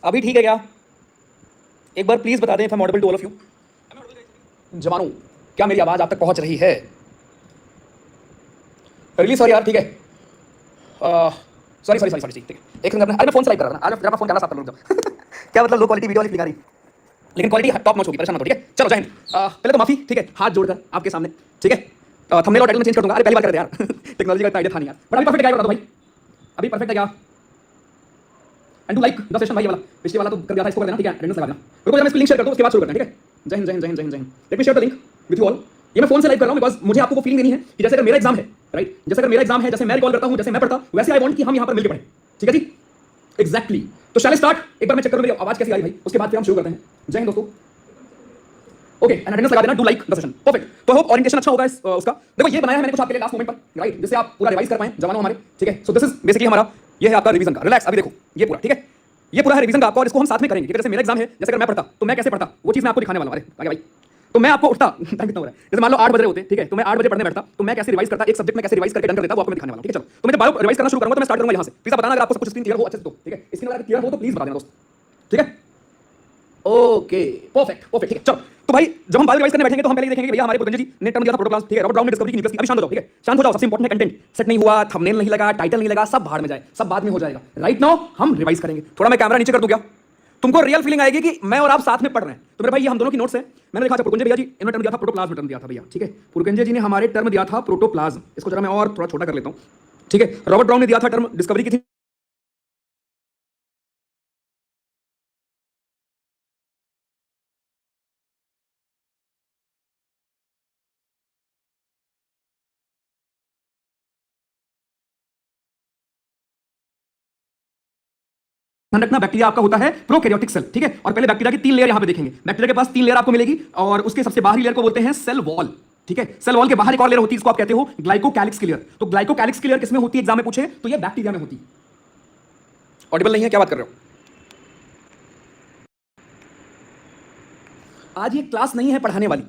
अभी ठीक है क्या? एक बार प्लीज बता दें if I am audible to all of you. जवानों, क्या मेरी आवाज आप तक पहुंच रही है? रिलीज सॉरी यार, ठीक है। सॉरी सॉरी सॉरी सॉरी, ठीक है। एक सेकंड, अरे मैं फोन से लाइव कर रहा था। आज मेरा फोन कैमरा साफ कर लूँ क्या मतलब लो क्वालिटी वीडियो वाली क्लिक आ रही, लेकिन क्वालिटी टॉप नॉच होगी, परेशान मत हो, ठीक है। चलो जय हिंद। पहले तो माफी, ठीक है, हाथ जोड़कर आपके सामने, ठीक है। थंबनेल और टाइटल में चेंज कर दूंगा। अरे पहली बार कर रहे यार टेक्नोलॉजी का आइडिया था नहीं यार, बट अभी परफेक्ट है क्या? बता दो भाई, अभी परफेक्ट है क्या? And do like the session भाई, वाला पिछले वाला तो कर दिया था, इसको कर देना, ठीक है। अटेंडेंस लगा देना। रुको जरा मैं इसको लिंक शेयर करता हूं, उसके बाद शुरू करते हैं, ठीक है। जय हिंद जय हिंद जय हिंद जय हिंद जय Hind. Let me share the link with you all. ये मैं फोन से लाइव कर रहा हूं बिकॉज़ मुझे आपको वो फीलिंग देनी है कि जैसे अगर मेरा एग्जाम है, राइट, जैसे अगर मेरा एग्जाम है, जैसे मैं रिकॉल करता हूं, जैसे मैं पढ़ता, वैसे आई वांट कि हम यहां पर मिलकर पढ़ें, ठीक है जी। एग्जैक्टली। तो शैल स्टार्ट। एक बार मैं चेक करूं मेरी आवाज कैसी आ रही भाई, उसके बाद फिर हम शुरू करते हैं। जय हिंद दोस्तों। ओके, एंड अटेंडेंस लगा देना, do like the session, perfect. तो होप ओरिएंटेशन अच्छा होगा उसका। देखो ये बनाया है मैंने कुछ आपके लिए लास्ट मोमेंट पर, राइट, जिससे आप पूरा रिवाइज कर पाएं जवानों हमारे, ठीक है। सो दिस इज बेसिकली हमारा, ये है आपका रिवीजन का। रिलैक्स, अभी देखो ये पूरा, ठीक है, ये पूरा है रिवीजन का आपका, और इसको हम साथ में करेंगे। जैसे मेरा एग्जाम है, जैसे अगर मैं पढ़ता तो मैं कैसे पढ़ता वो चीज मैं आपको दिखाने वाला हूं। अरे आगे भाई, तो मैं आपको उठता टाइम कितना हो रहा है, जैसे मान लो 8 बजे होते, ठीक है, तो मैं 8 बजे पढ़ने बैठता, तो मैं कैसे रिवाइज करता, एक सब्जेक्ट में कैसे रिवाइज करके डन कर देता, वो आपको मैं दिखाने वाला हूं, ठीक है। चलो, तो मैं जब रिवाइज करना शुरू करूंगा तो मैं स्टार्ट करूंगा यहां से। प्लीज बताना अगर आपको सब कुछ स्क्रीन क्लियर हो अच्छे से, तो ठीक है। स्क्रीन अगर क्लियर हो तो प्लीज बता देना दोस्त, ठीक है। ओके, परफेक्ट परफेक्ट, ठीक है। चलो, तो भाई जब हम बाल रिवाइज करने बैठेंगे तो हम पहले ये देखेंगे कि भैया हमारे पुरंजय जी ने टर्म दिया था प्रोटोप्लाज्म, ठीक है। रॉबर्ट ब्राउन ने डिस्कवरी की न्यूक्लियस की। अभी शांत हो जाओ, ठीक है, शांत हो जाओ। सबसे इंपॉर्टेंट है कंटेंट सेट नहीं हुआ, थंबनेल नहीं लगा, टाइटल नहीं लगा, सब भाड़ में जाए, सब बाद में हो जाएगा। राइट नाउ हम रिवाइज करेंगे। थोड़ा मैं कैमरा नीचे कर दूं क्या? तुमको रियल फीलिंग आएगी कि मैं और आप साथ में पढ़ रहे हैं। तो मेरे भाई ये हम दोनों की नोट्स है। मैंने देखा था पुरंजय भैया जी इन्होंने टर्म दिया था प्रोटोप्लाज्म, टर्म दिया था भैया, ठीक है। पुरंजय जी ने हमारे टर्म दिया था प्रोटोप्लाज्म। इसको जरा मैं और थोड़ा छोटा कर लेता हूं, ठीक है। रॉबर्ट ब्राउन ने दिया था टर्म डिस्कवरी की थी, ध्यान रखना बैक्टीरिया आपका होता है प्रोकैरियोटिक सेल, ठीक है। और पहले बैक्टीरिया की 3 लेयर यहां पे देखेंगे। बैक्टीरिया के पास 3 लेयर आपको मिलेगी, और उसके सबसे बाहरी लेयर को बोलते हैं सेल वॉल, ठीक है। सेल वॉल के बाहर एक और लेयर होती है, इसको आप कहते हो ग्लाइकोकैलिक्स की लेयर। तो ग्लाइकोकैलिक्स की लेयर किसमें होती है एग्जाम में पूछे तो ये बैक्टीरिया में होती है। ऑडिबल नहीं है, क्या बात कर रहे हो? आज ये क्लास नहीं है पढ़ाने वाली,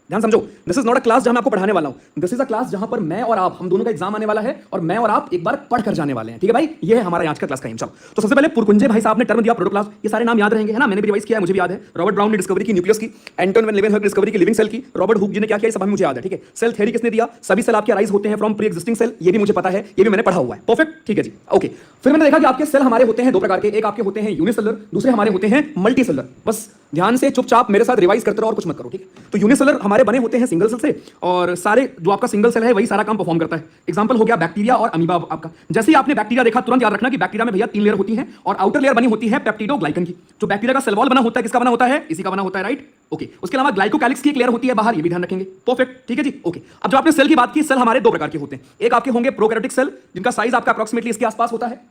ध्यान समझो। This is not a class जहां मैं आपको पढ़ाने वाला हूं। दिस इज अ क्लास जहां पर मैं और आप, हम दोनों का एग्जाम आने वाला है, और मैं और आप एक बार पढ़ कर जाने वाले हैं, ठीक है भाई। ये है हमारा आज का क्लास का एम। चलो, तो सबसे पहले पुरकुंजे भाई साहब ने टर्म दिया प्रोटोप्लाज्म। ये सारे नाम याद रहेंगे, है ना, मैंने भी रिवाइज किया है, मुझे भी याद है। रॉबर्ट ब्राउन ने डिस्कवरी की न्यूक्लियस की, एंटोन वेन लेवेनहर्क ने डिस्कवरी की लिविंग सेल की, रॉबर्ट हुक जी ने क्या किया, ये सब मुझे याद है, ठीक है। सेल थ्योरी किसने दिया, सभी सेल आपके अराइज होते हैं फ्रॉम प्री एग्जिस्टिंग सेल, ये भी मुझे पता है, ये भी मैंने पढ़ा हुआ है, परफेक्ट, ठीक है जी। ओके, फिर मैंने देखा कि आपके सेल हमारे होते हैं दो प्रकार के, एक आपके होते हैं यूनिसेलुलर, दूसरे हमारे होते हैं मल्टीसेलुलर। बस ध्यान से चुपचाप मेरे साथ रिवाइज करते रहो और कुछ मत करो, ठीक है। तो यूनिसेलुलर हमारे बने होते हैं सिंगल सेल से, और सारे जो आपका सिंगल सेल है वही सारा काम परफॉर्म करता है। एग्जांपल हो गया बैक्टीरिया और अमीबा आपका। जैसे ही आपने बैक्टीरिया देखा, तुरंत याद रखना कि बैक्टीरिया में भैया 3 लेयर होती हैं, और आउटर लेयर बनी होती है पेप्टिडोग्लाइकन की। जो बैक्टीरिया का सेल वॉल बना होता है किसका बना होता है, इसी का बना होता है, राइट। ओके, उसके अलावा ग्लाइकोकैलिक्स की एक लेयर होती है बाहर, ये भी ध्यान रखेंगे, परफेक्ट, ठीक है जी। ओके, अब जब आपने सेल की बात की, सेल हमारे दो प्रकार के होते हैं। एक आपके होंगे प्रोकैरियोटिक सेल, जिनका साइज आपका अप्रॉक्सिमेटली इसके आसपास होता है,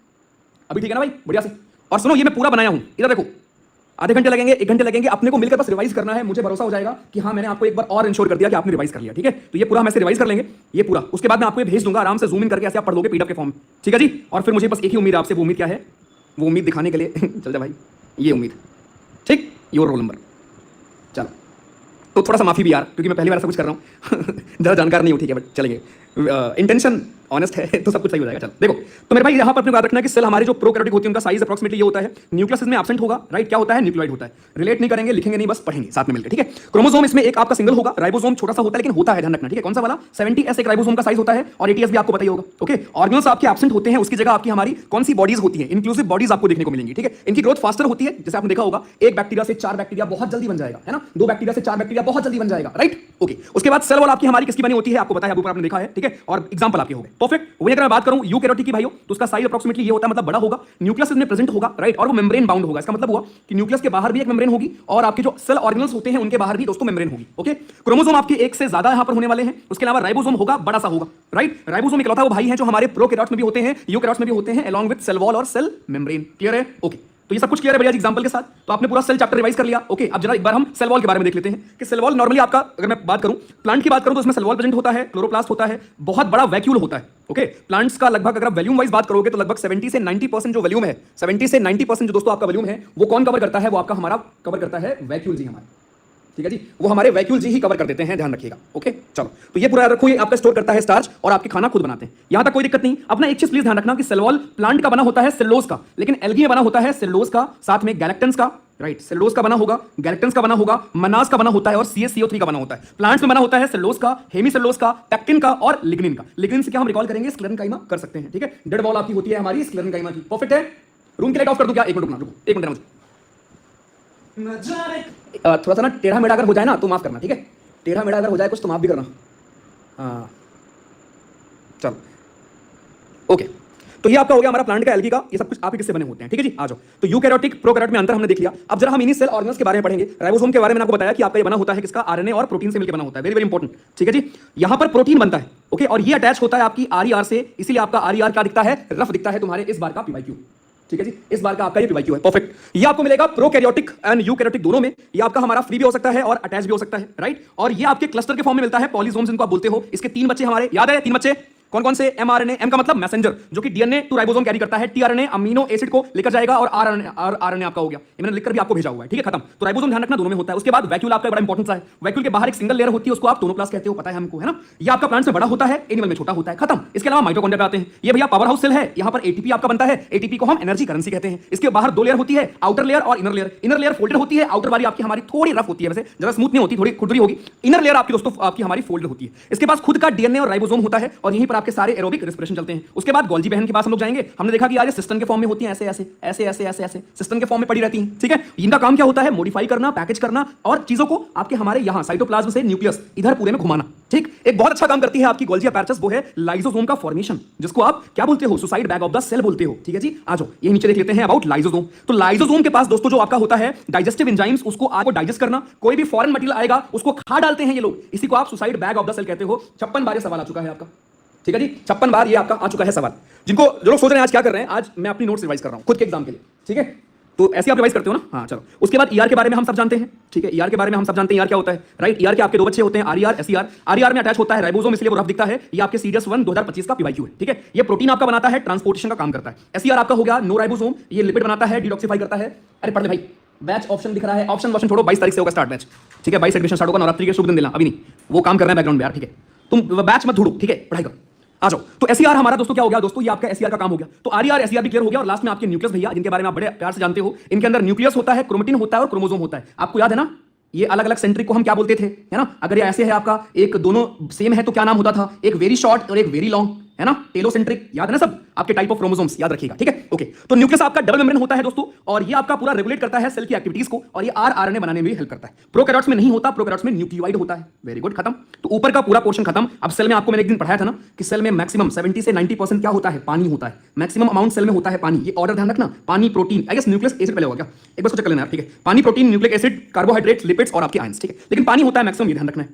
अभी ठीक है ना भाई, बढ़िया से। और सुनो, ये मैं पूरा बनाया हूं, इधर देखो, आधे घंटे लगेंगे, 1 घंटे लगेंगे, अपने को मिलकर बस रिवाइज करना है। मुझे भरोसा हो जाएगा कि हाँ मैंने आपको एक बार और इंश्योर कर दिया कि आपने रिवाइज कर लिया, ठीक है। तो ये पूरा हम ऐसे रिवाइज कर लेंगे, ये पूरा। उसके बाद मैं आपको ये भेज दूंगा, आराम से जूम इन करके ऐसे आप पढ़ लोगे पीडीएफ के फॉर्म, ठीक है जी। और फिर मुझे बस एक ही उम्मीद है आपसे, वो उम्मीद क्या है, वो उम्मीद दिखाने के लिए चल जा भाई, ये उम्मीद, ठीक, योर रोल नंबर। चलो, तो थोड़ा सा माफी भी यार, क्योंकि मैं पहली बार ऐसा कुछ कर रहा हूँ ज़्यादा जानकार नहीं हूँ, ठीक है, बट चलेंगे, इंटेंशन ऑनेस्ट है तो सब कुछ सही हो जाएगा। चलो देखो, तो मेरे भाई यहाँ पर अपने को याद रखना है कि सेल हमारे जो प्रोकैरियोटिक होती है उनका साइज अप्रॉक्सिमेटली ये होता है। न्यूक्लियस इसमें एब्सेंट होगा, राइट, क्या होता है, न्यूक्लियोइड होता है। रिलेट नहीं करेंगे, लिखेंगे नहीं, बस पढ़ेंगे साथ में मिलकर, ठीक है। क्रोमोसोम इसमें एक आपका सिंगल होगा, राइबोसोम छोटा सा होता है लेकिन होता है, ध्यान रखना, ठीक है। कौन सा वाला, 70S एक राइबोसोम का साइज होता है, और 80S भी आपको पता ही होगा, ओके। ऑर्गेनल्स आपके एब्सेंट होते हैं, उसकी जगह आपकी हमारी कौन सी बॉडीज होती है, इंक्लूसिव बॉडीज आपको देखने को मिलेंगी, ठीक है। इनकी ग्रोथ फास्टर होती है, जैसे आपने देखा होगा, एक बैक्टीरिया से 4 बैक्टीरिया बहुत जल्दी बन जाएगा, है ना, 2 बैक्टीरिया से 4 बैक्टीरिया बहुत जल्दी बन जाएगा, राइट, ओके। उसके बाद सेल वॉल आपकी हमारी किसकी बनी होती है, आपको पता है, ऊपर आपने देखा है, ठीक है। और एग्जांपल आपके हो गए, परफेक्ट। वही अगर मैं बात करूं यूकैरियोटिक की भाइयों, तो उसका साइज अप्रॉक्सिमेटली ये होता है, मतलब बड़ा होगा, न्यूक्लियस इसमें प्रेजेंट होगा, राइट, और वो मेम्ब्रेन बाउंड होगा। इसका मतलब हुआ कि न्यूक्लियस के बाहर भी एक मेम्ब्रेन होगी, और आपके जो सेल ऑर्गेनल्स होते हैं उनके बाहर भी दोस्तों मेम्ब्रेन होगी, ओके। क्रोमोसोम आपके एक से ज्यादा यहां पर होने वाले हैं। उसके अलावा राइबोसोम होगा, बड़ा सा होगा, राइट। राइबोसोम इकलौता वो भाई है जो हमारे प्रोकैरियोट्स में भी होते हैं, यूकैरियोट्स में भी होते हैं, अलॉन्ग विद सेल वॉल और सेल मेम्ब्रेन, क्लियर है, ओके। तो ये सब कुछ क्लियर है भैया जी एग्जांपल के साथ। तो आपने पूरा सेल चैप्टर रिवाइज कर लिया, ओके। अब जरा एक बार हम सेल वॉल के बारे में देख लेते हैं कि सेल वॉल नॉर्मली आपका, अगर मैं बात करूं प्लांट की बात करूं, तो इसमें सेल वॉल प्रेजेंट होता है, क्लोरोप्लास्ट होता है, बहुत बड़ा वैक्यूल होता है, ओके। प्लांट्स का लगभग, अगर आप वॉल्यूम वाइज बात करोगे तो लगभग 70 से 90% जो वॉल्यूम है, 70 से 90% जो दोस्तों आपका वॉल्यूम है, वो कौन कवर करता है, वो आपका हमारा कवर करता है वैक्यूल जी हमारा, ठीक है जी, वो हमारे वैक्यूल जी ही कवर कर देते हैं, ध्यान रखिएगा। ओके चलो, तो ये पूरा याद रखो, ये आपका स्टोर करता है स्टार्च और आपके खाना खुद बनाते हैं, यहां तक कोई दिक्कत नहीं। अपना एक चीज प्लीज ध्यान रखना कि सेल वॉल प्लांट का बना होता है सेलुलोज का, लेकिन एल्गी में बना होता है सेलुलोज का, साथ में गैलेक्टन्स का, राइट, सेलुलोज का बना होगा, गैलेक्टन्स का बना होगा, मनास का बना होता है और CaCO3 का बना होता है। प्लांट्स में बना होता है सेलुलोज का, हेमीसेलुलोज का, पेक्टिन का और लिग्निन का। लिग्निन से क्या हम रिकॉल करेंगे, स्क्लेरेनकाइमा कर सकते हैं, ठीक है। डेड वॉल आपकी होती है हमारी स्क्लेरेनकाइमा की। परफेक्ट है। रूम की लाइट ऑफ कर दूं क्या? एक मिनट रुकना, रुको एक मिनट मुझे थोड़ा सा ना टेढ़ा मेढ़ा अगर हो जाए ना तो माफ करना, ठीक है। टेढ़ा मेढ़ा अगर हो जाए कुछ तो माफ भी करना। हाँ चलो ओके, तो ये आपका हो गया हमारा प्लांट का एल्गी का, ये सब कुछ आप ही किससे बने होते हैं, ठीक है जी। आ जाओ, तो यूकैरियोटिक प्रोकैरियोट में अंतर हमने देख लिया। अब जरा हम इन्हीं सेल ऑर्गेनल्स के बारे में पढ़ेंगे। राइबोसोम के बारे में आपको बताया कि आपका ये बना होता है किसका, आरएनए और प्रोटीन से मिलकर बना होता है, वेरी वेरी इंपॉर्टेंट, ठीक है जी। यहां पर प्रोटीन बनता है, ओके, और ये अटैच होता है आपकी RER से, इसीलिए आपका RER क्या दिखता है, रफ दिखता है तुम्हारे इस बार का PYQ, ठीक है जी। इस बार का आपका ये PYQ है, परफेक्ट। ये आपको मिलेगा प्रोकैरियोटिक एंड यूकैरियोटिक दोनों में। ये आपका हमारा फ्री भी हो सकता है और अटैच भी हो सकता है, राइट। और ये आपके क्लस्टर के फॉर्म में मिलता है, पॉलीसोम्स इनको आप बोलते हो। इसके 3 बच्चे हमारे याद है, 3 बच्चे कौन कौन से, mRNA, M का मतलब मैसेंजर जो कि DNA टू राइबोसोम कैरी करता है, tRNA अमीनो एसिड को लेकर जाएगा और RNA आपका हो गया, ये मैंने लिखकर भी आपको भेजा हुआ है, ठीक है, खत्म। तो राइबोसोम ध्यान रखना दोनों में होता है। उसके बाद वैक्यूल आपका बड़ा इंपॉर्टेंट सा है। वैक्यूल के बाहर एक सिंगल लेयर होती है, उसको आप टोनोप्लास्ट कहते हो, पता है हमको, है ना। ये आपका प्लांट्स में बड़ा होता है, एनिमल में छोटा होता है, खत्म। इसके अलावा माइटोकॉन्ड्रिया पे आते हैं। ये भैया पावर हाउस सेल है, यहाँ पर ATP आपका बनता है, ATP को हम एनर्जी करेंसी कहते हैं। इसके बाहर 2 लेयर होती है, आउटर लेयर और inner layer. Inner layer folded होती है, आउटर वाली आपकी हमारी थोड़ी रफ होती है, वैसे ज्यादा स्मूथ नहीं होती, थोड़ी खुरदरी होगी। इनर लेयर आपकी दोस्तों आपकी हमारी फोल्डेड होती है। इसके पास खुद का DNA और राइबोसोम होता है और यहीं पर आपके सारे एरोबिक रेस्पिरेशन चलते हैं। उसके बाद गोल्जी बहन के पास हम लोग जाएंगे। हमने देखा कि यार ये सिस्टम के फॉर्म में होती हैं, ऐसे ऐसे ऐसे ऐसे ऐसे ऐसे सिस्टम के फॉर्म में पड़ी रहती हैं, ठीक है। इनका काम क्या होता है, मॉडिफाई करना, पैकेज करना और चीजों को आपके हमारे यहां साइटोप्लाज्म से न्यूक्लियस इधर पूरे में घुमाना, ठीक। एक बहुत अच्छा काम करती है आपकी गोल्जी अपैरेटस, वो है लाइसोसोम का फॉर्मेशन, जिसको आप क्या बोलते हो, suicide bag of the cell बोलते हो, ठीक है जी। आ जाओ, ये नीचे देख लेते हैं अबाउट लाइसोसोम। तो लाइसोसोम के पास दोस्तों जो आपका होता है डाइजेस्टिव एंजाइम्स, उसको आपको डाइजेस्ट करना, कोई भी फॉरेन मटेरियल आएगा उसको खा डालते हैं ये लोग, इसी को आप suicide bag of the cell कहते हो। 56 बार ये सवाल आ चुका है आपका, ठीक है जी, 56 बार ये आपका आ चुका है सवाल। जिनको जो लोग सोच रहे हैं आज क्या कर रहे हैं, आज मैं अपनी नोट्स रिवाइज कर रहा हूं खुद के एग्जाम के लिए, ठीक है। तो ऐसे आप रिवाइज करते हो ना, हाँ चलो। उसके बाद ER के बारे में हम सब जानते हैं, ठीक है। ER के बारे में हम सब जानते हैं, ER क्या होता है, राइट। ER के आपके 2 बच्चे होते हैं, RER SER। RER में अटैच होता है राइबोसोम, इसलिए वो रफ दिखता है। ये आपके CDS1 2025 का PYQ है, ठीक है। ये प्रोटीन आपका बनाता है, ट्रांसपोर्टेशन का काम करता है। SER आपका हो गया नो राइबोसोम, ये लिपिड बनाता है, डिटॉक्सिफाई करता है। अरे पढ़ ले भाई, बैच ऑप्शन दिख रहा है, ऑप्शन छोड़ो, 22 तारीख से होगा स्टार्ट बैच, ठीक है। 22 एडमिशन स्टार्ट होगा, नवरात्रि के शुभ दिन देना, अभी नहीं, वो काम करना है बैकग्राउंड में यार, ठीक है। तुम बैच मत ढूंढो, ठीक है, पढ़ाई करो। आ जाओ, तो SER हमारा दोस्तों क्या हो गया दोस्तों, ये आपका SER का काम हो गया। तो RER SER भी क्लियर हो गया। और लास्ट में आपके न्यूक्लियस भैया, जिनके बारे में आप बड़े प्यार से जानते हो, इनके अंदर न्यूक्लियस होता है, क्रोमेटिन होता है और क्रोमोसोम होता है। आपको याद है ना, ये अलग अलग सेंट्रिक को हम क्या बोलते थे, है ना। अगर ये ऐसे है आपका, एक दोनों सेम है तो क्या नाम होता था, एक वेरी शॉर्ट और एक वेरी लॉन्ग, है ना, टेलोसेंट्रिक, याद है ना सब आपके टाइप ऑफ क्रोमोसोम्स, याद रखिएगा, ठीक है। ओके, तो न्यूक्लियस आपका डबल मेम्ब्रेन होता है दोस्तों, और ये आपका पूरा रेगुलेट करता है सेल की एक्टिविटीज को, और ये RNA बनाने में भी हेल्प करता है। प्रोकैरियोट्स में नहीं होता, प्रोकैरियोट्स में न्यूक्लियोइड होता है। वेरी गुड, खत्म। तो ऊपर का पूरा पोर्शन खत्म। अब सेल में आपको मैंने एक दिन पढ़ाया था ना कि सेल में मैक्सिमम 70 से 90% क्या होता है, पानी होता है। मैक्सिमम अमाउंट सेल में होता है पानी। ये ऑर्डर ध्यान रखना, पानी, protein, I guess nucleus acid पहले होगा क्या, एक बार सोच कर लेना यार, ठीक है। पानी, protein, nucleic acid, carbohydrates, lipids और आपके आयंस, ठीक है। लेकिन पानी होता है मैक्सिमम, ये ध्यान रखना है।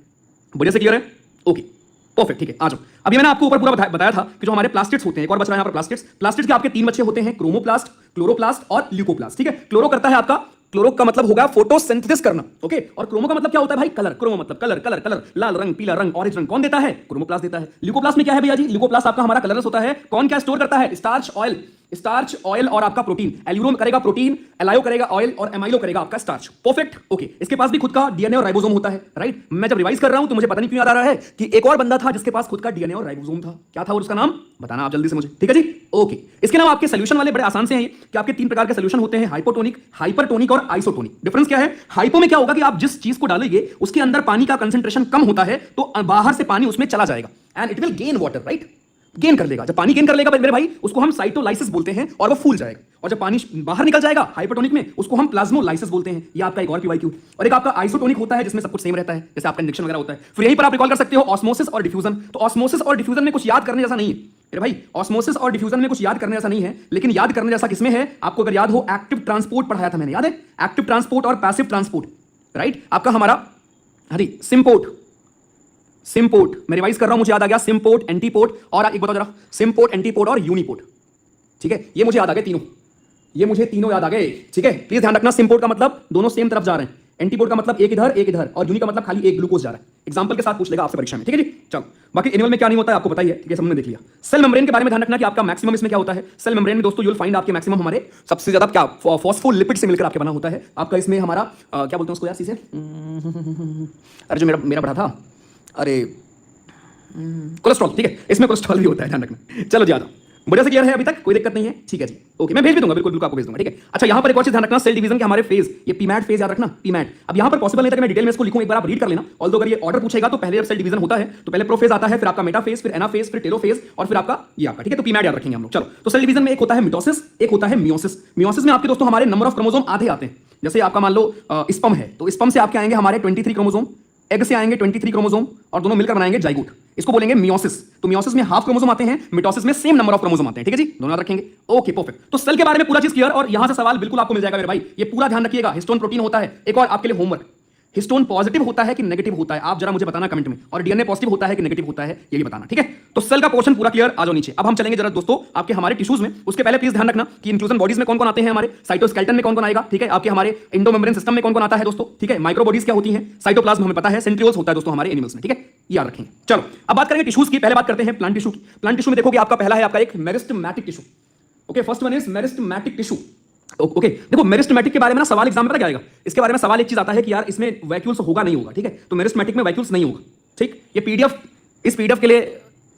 बढ़िया से क्लियर है, ओके परफेक्ट, ठीक है। आ जाओ, अभी मैंने आपको ऊपर पूरा बताया था कि जो हमारे प्लास्टिड्स होते हैं, एक और बच रहा है यहाँ पर प्लास्टिड्स। प्लास्टिड्स के आपके 3 बच्चे होते हैं, क्रोमोप्लास्ट, क्लोरोप्लास्ट और ल्यूकोप्लास्ट, ठीक है। क्लोरो करता है आपका, क्लोरो का मतलब होगा फोटोसिंथेसिस करना, ओके। और क्रोमो का मतलब क्या होता है भाई, कलर। क्रोमो मतलब कलर, कलर कलर, लाल रंग, पीला रंग, ऑरेंज रंग, कौन देता है, क्रोमोप्लास्ट देता है। ल्यूकोप्लास्ट में क्या है भैया जी, ल्यूकोप्लास्ट आपका हमारा कलरलेस होता है। कौन क्या स्टोर करता है, स्टार्च, ऑयल और आपका प्रोटीन। एल्यूरो करेगा प्रोटीन, एलायो करेगा ऑयल और एमाइलो करेगा आपका स्टार्च, परफेक्ट, ओके। इसके पास भी खुद का DNA और राइबोसोम होता है, राइट। मैं जब रिवाइज कर रहा हूं तो मुझे पता नहीं क्यों याद आ रहा है कि एक और बंदा था जिसके पास खुद का DNA और राइबोसोम था। क्या था और उसका नाम बताना आप जल्दी से मुझे, ठीक है जी, ओके। इसके अलावा आपके सोल्यूशन वाले बड़े आसान से हैं कि आपके 3 प्रकार के सोल्यूशन होते हैं, हाइपोटोनिक, हाइपरटोनिक और आइसोटोनिक। डिफरेंस क्या है, हाइपो में क्या होगा कि आप जिस चीज को डालेंगे उसके अंदर पानी का कंसंट्रेशन कम होता है, तो बाहर से पानी उसमें चला जाएगा and it will gain water, right. Gain कर लेगा, जब पानी गेन कर लेगा मेरे भाई, उसको हम साइटोलाइसिस बोलते हैं और वो फूल जाएगा। और जब पानी बाहर निकल जाएगा हाइपरटोनिक में, उसको हम प्लाज्मोलाइसिस बोलते हैं। ये आपका एक और PYQ। और एक आपका आइसोटोनिक होता है जिसमें सब कुछ सेम रहता है, जैसे आपका इंजेक्शन वगैरह होता है। फिर यहीं पर आप रिकॉल कर सकते हो ऑस्मोसिस और डिफ्यूजन। तो ऑस्मोसिस और डिफ्यूजन में कुछ याद करने जैसा नहीं है मेरे भाई, ऑस्मोसिस और डिफ्यूजन में कुछ याद करने जैसा नहीं है, लेकिन याद करने जैसा किसमें है, आपको अगर याद हो, एक्टिव ट्रांसपोर्ट पढ़ाया था मैंने, याद है, एक्टिव ट्रांसपोर्ट और पैसिव ट्रांसपोर्ट, राइट। आपका हमारा सिम्पोर्ट मैं रिवाइज कर रहा हूं, मुझे याद आ गया, सिम्पोर्ट, एंटीपोर्ट और एक बताओ जरा, सिम्पोर्ट, एंटीपोर्ट और यूनिपोर्ट, ठीक है। ये मुझे याद आ गए तीनों, ये मुझे तीनों याद आ गए, ठीक है। प्लीज ध्यान रखना, सिम्पोर्ट का मतलब दोनों सेम तरफ जा रहे हैं, एंटीपोड का मतलब एक इधर और यूनि का मतलब खाली एक ग्लूकोज जा रहा है। एग्जांपल के साथ पूछ लेगा आपसे परीक्षा में, ठीक है जी। चलो बाकी एनिमल में क्या नहीं होता है आपको पता ही है, ठीक है, हमने देख लिया। सेल मेम्ब्रेन के बारे में ध्यान रखना कि आपका मैक्सिमम इसमें क्या होता है। सेल मेम्ब्रेन में दोस्तों यू विल फाइंड आपके मैक्सिमम हमारे सबसे ज्यादा क्या फॉस्फोलिपिड से मिलकर आपके बना होता है। आपका इसमें हमारा क्या बोलते हैं उसको यार, सीसे अरे जो मेरा पढ़ा था, अरे कोलेस्ट्रॉल, ठीक है, इसमें कोलेस्ट्रॉल भी होता है, ध्यान रखना। चलो जी आ जाओ, बढ़िया से क्लियर है अभी तक, कोई दिक्कत नहीं है, ठीक है जी, ओके, मैं भेज भी दूंगा, बिल्कुल बिल्कुल आपको भेज दूंगा, ठीक है। अच्छा यहाँ पर एक और चीज ध्यान रखना, सेल डिवीजन के हमारे फेज, ये पीमैट फेज याद रखना, पीमैट। अब यहाँ पर पॉसिबल नहीं था कि मैं डिटेल में इसको लिखूं, एक बार आप रीड कर लेना। ऑल्दो अगर ये ऑर्डर पूछेगा तो पहले जब सेल डिवीजन होता है तो पहले प्रोफेज आता है, फिर आपका मेटाफेज, फिर एनाफेज, फिर टेलोफेज और फिर आपका ये आपका, ठीक है, तो पीमैट याद रखेंगे हम लोग। चलो तो सेल डिवीजन में एक होता है मिटोसिस, एक होता है मियोसिस। मियोसिस में आपके दोस्तों हमारे नंबर ऑफ क्रोमोसोम आधे आते हैं। जैसे आपका मान लो स्पर्म है तो स्पर्म से आपके आएंगे हमारे 23 क्रोमोसोम, एग से आएंगे 23 क्रोमोसोम और दोनों मिलकर बनाएंगे जाइगोट, इसको बोलेंगे मियोसिस। तो मियोसिस में हाफ क्रोमोसोम आते हैं, मिटोसिस में सेम नंबर ऑफ क्रोमोसोम आते हैं, ठीक है जी, दोनों याद रखेंगे, ओके परफेक्ट। तो सेल के बारे में पूरा चीज क्लियर, और यहां से सवाल बिल्कुल आपको मिल जाएगा मेरे भाई, ये पूरा ध्यान रखिएगा। हिस्टोन प्रोटीन होता है, एक और आपके लिए होमवर्क, हिस्टोन पॉजिटिव होता है कि नेगेटिव होता है, आप जरा मुझे बताना कमेंट में, और डीएनए पॉजिटिव होता है कि नेगेटिव होता है ये भी बताना, ठीक है। तो सेल का पोर्शन पूरा क्लियर, आ जाओ नीचे। अब हम चलेंगे जरा दोस्तों आपके हमारे टिश्यूज में, उसके पहले प्लीज ध्यान रखना कि इंक्लूजन बॉडीज में कौन कौन आते हैं, हमारे साइटोस्केलेटन में कौन कौन आएगा, ठीक है, आपके हमारे एंडोमेम्ब्रेन सिस्टम में कौन कौन आता है दोस्तों, ठीक है, माइक्रोबॉडीज क्या होती हैं, साइटोप्लाज्म हमें पता है, सेंट्रियोल्स होता है दोस्तों हमारे एनिमल्स में, ठीक है, याद रखेंगे। चलो अब बात करेंगे टिश्यूज की, पहले बात करते हैं प्लांट टिश्यू की। प्लांट टिश्यू में देखोगे आपका पहला है आपका एक meristematic tissue, okay, first one is meristematic tissue, okay. देखो मेरिस्टेमेटिक के बारे में ना सवाल एग्जाम में पता क्या आएगा, इसके बारे में सवाल एक चीज आता है कि यार इसमें वैक्यूल्स होगा नहीं होगा, ठीक है, तो मेरिस्टेमेटिक में वैक्यूल्स नहीं होगा, ठीक। ये पीडीएफ, इस पीडीएफ के लिए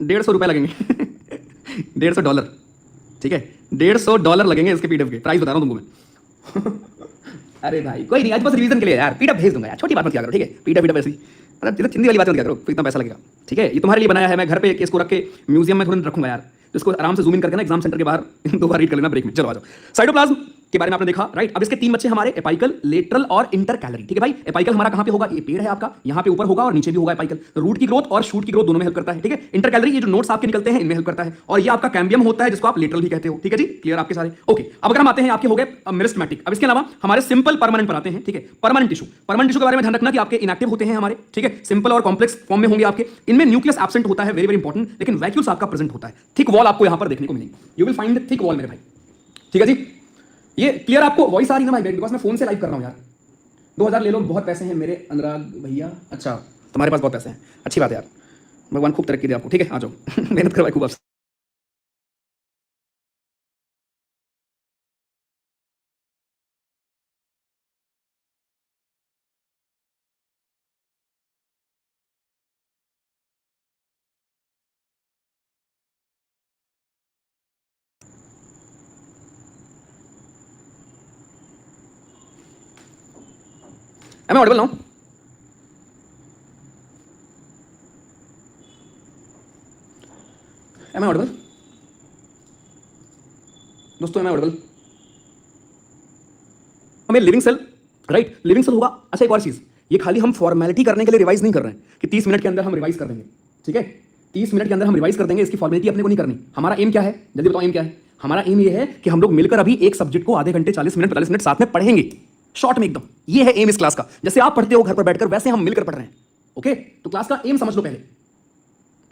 $150 लगेंगे $150, ठीक है, $150 लगेंगे इसके पीडीएफ के, प्राइस बता रहा हूं तुमको मैं अरे भाई कोई नहीं, आज बस रिवीजन के लिए यार पीडीएफ भेज दूंगा यार, छोटी बात मत किया करो, ठीक है, पीडीएफ ऐसी मतलब चिंदी वाली बात मत किया करो, इतना पैसा लगेगा, ठीक है, ये तुम्हारे लिए बनाया है, मैं घर पे इसको रख के म्यूजियम में तुरंत रखूंगा यार, तो इसको आराम से जूम इन करके ना एग्जाम सेंटर के बाहर 2 बार रीड कर लेना ब्रेक में। चलो आ जाओ, साइटोप्लाज्म के बारे में आपने देखा, राइट। अब इसके 3 बच्चे हमारे, एपाइकल, लेटरल और इंटरकैलरी, ठीक है भाई। एपाइकल हमारा कहां पे होगा, ये पेड़ है आपका, यहां पे ऊपर होगा और नीचे भी होगा एपाइकल, रूट की ग्रोथ और शूट की ग्रोथ दोनों में हेल्प करता है, ठीक है। इंटरकैलरी ये जो नोट्स आपके निकलते हैं इनमें हेल्प करता है, और ये आपका कैम्बियम होता है जिसको आप लेटरल भी कहते हो, ठीक है जी, क्लियर आपके सारे, ओके। अब अगर हम आते हैं आपके हो गए मेरिस्टेमेटिक, अब इसके अलावा हमारे सिंपल परमानेंट पर आते हैं, ठीक है। परमानेंट टिश्यू, परमानेंट टिश्यू के बारे में ध्यान रखना कि आपके इनएक्टिव होते हैं हमारे, ठीक है, सिंपल और कॉम्प्लेक्स फॉर्म में होंगे आपके, इनमें न्यूक्लियस एब्सेंट होता है, वेरी वेरी इंपॉर्टेंट, लेकिन वैक्यूल्स आपका प्रेजेंट होता है, थिक वॉल आपको यहां पर देखने को मिलेगी, you will find thick wall मेरे भाई, ठीक है जी। ये क्लियर आपको वॉइस आ रही है ना भाई, बिकॉज मैं फोन से लाइव कर रहा हूं यार। 2000 ले लो, बहुत पैसे हैं मेरे अनुराग भैया, अच्छा तुम्हारे पास बहुत पैसे हैं, अच्छी बात है यार, भगवान खूब तरक्की दे आपको, ठीक है, आ जाओ मेहनत करवाए खूब आपसे। Am I audible now? Am I audible? दोस्तों am I audible? हमें living cell, right, living cell होगा। अच्छा एक और चीज, ये खाली हम फॉर्मेलिटी करने के लिए रिवाइज नहीं कर रहे हैं कि 30 मिनट के अंदर हम रिवाइज कर देंगे, ठीक है, 30 मिनट के अंदर हम रिवाइज कर देंगे, इसकी फॉर्मेलिटी अपने को नहीं करनी। हमारा एम क्या है, जल्दी बताओ एम क्या है। हमारा एम ये है कि हम लोग मिलकर अभी एक सब्जेक्ट को आधे घंटे 40 मिनट 45 मिनट साथ में पढ़ेंगे, शॉर्ट में एकदम, ये है एम इस क्लास का। जैसे आप पढ़ते हो घर पर बैठकर, वैसे हम मिलकर पढ़ रहे हैं, ओके। तो क्लास का एम समझ लो पहले,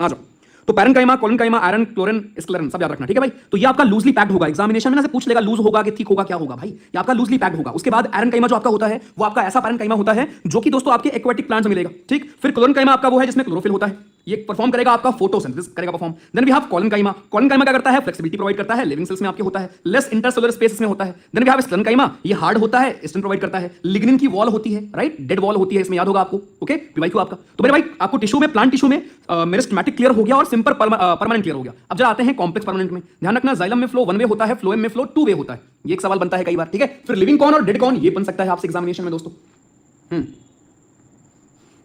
आ जाओ। तो पैरेनकाइमा, कोलिनकाइमा, आयरन, क्लोरीन, स्क्लेरन सब याद रखना, ठीक है भाई। तो ये आपका लूजली पैक्ड होगा, एग्जामिनेशन में ना से पूछ लेगा लूज होगा कि थिक होगा, क्या होगा भाई, ये आपका लूजली पैक्ड होगा। उसके बाद आयरनकाइमा जो आपका होता है वो आपका ऐसा पैरेनकाइमा होता है जो कि दोस्तों आपके एक्वाटिक प्लांट्स में मिलेगा, ठीक। फिर क्लोरिनकाइमा आपका वो है जिसमें क्लोरोफिल होता है, ये परफॉर्म करेगा आपका फोटोसिंथेसिस करेगा परफॉर्म। देन वी हैव कोलिनकाइमा, कोलिनकाइमा क्या करता है, फ्लेक्सिबिलिटी प्रोवाइड करता है, लिविंग सेल्स में आपके होता है, लेस इंटरसेलुलर स्पेस में होता है। देन वी हैव स्क्लेरनकाइमा, ये हार्ड होता है, स्टेन प्रोवाइड करता है, लिग्निन की वॉल होती है, राइट, डेड वॉल होती है, इसमें याद होगा आपको, ओके, पीवाईक्यू आपका। तो मेरे भाई आपको टिश्यू में, प्लांट टिश्यू में मेरिस्टेमेटिक क्लियर हो गया और सिंपल परमानेंट क्लियर हो गया। अब जरा आते हैं कॉम्प्लेक्स परमानेंट में, ध्यान रखना जाइलम में फ्लो 1 वे होता है, फ्लोएम में फ्लो 2 वे होता है, ये एक सवाल बनता है कई बार, ठीक है। फिर लिविंग कौन और डेड कौन, ये बन सकता है आपसे एग्जामिनेशन में दोस्तों।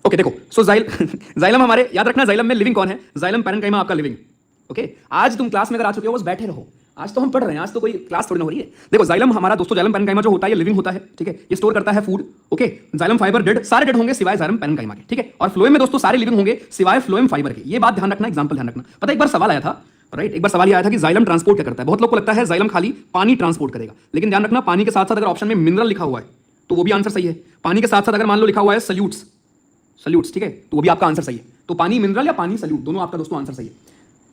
ओके देखो, सो जाइलम हमारे याद रखना, जाइलम में लिविंग कौन है, जाइलम पैरेनकाइमा आपका लिविंग, ओके। आज तुम क्लास में अगर आ चुके हो बस बैठे रहो, आज तो हम पढ़ रहे हैं, आज तो कोई क्लास थोड़ी ना हो रही है। देखो जाइलम हमारा दोस्तों, जाइलम पैरेनकाइमा जो होता है ये लिविंग होता है, ठीक है, ये स्टोर करता है food, okay. Xylem fibre dead, सारे डेड होंगे सिवाय जाइलम पैरेनकाइमा के, ठीक है। और फ्लोएम में दोस्तों सारे लिविंग होंगे सिवाय फ्लोएम फाइबर के, ये बात ध्यान रखना, एग्जांपल ध्यान रखना। पता एक बार सवाल आया था, राइट, एक बार सवाल आया था कि जाइलम ट्रांसपोर्ट क्या करता है। बहुत लोग को लगता है जाइलम खाली पानी ट्रांसपोर्ट करेगा, लेकिन ध्यान रखना पानी के साथ साथ अगर ऑप्शन में मिनरल लिखा हुआ है तो वो भी आंसर सही है। पानी के साथ साथ अगर मान लो लिखा हुआ है सल्यूट्स, ठीक है, तो वो भी आपका आंसर सही है। तो पानी मिनरल या पानी सल्यूट, दोनों आपका दोस्तों आंसर सही है,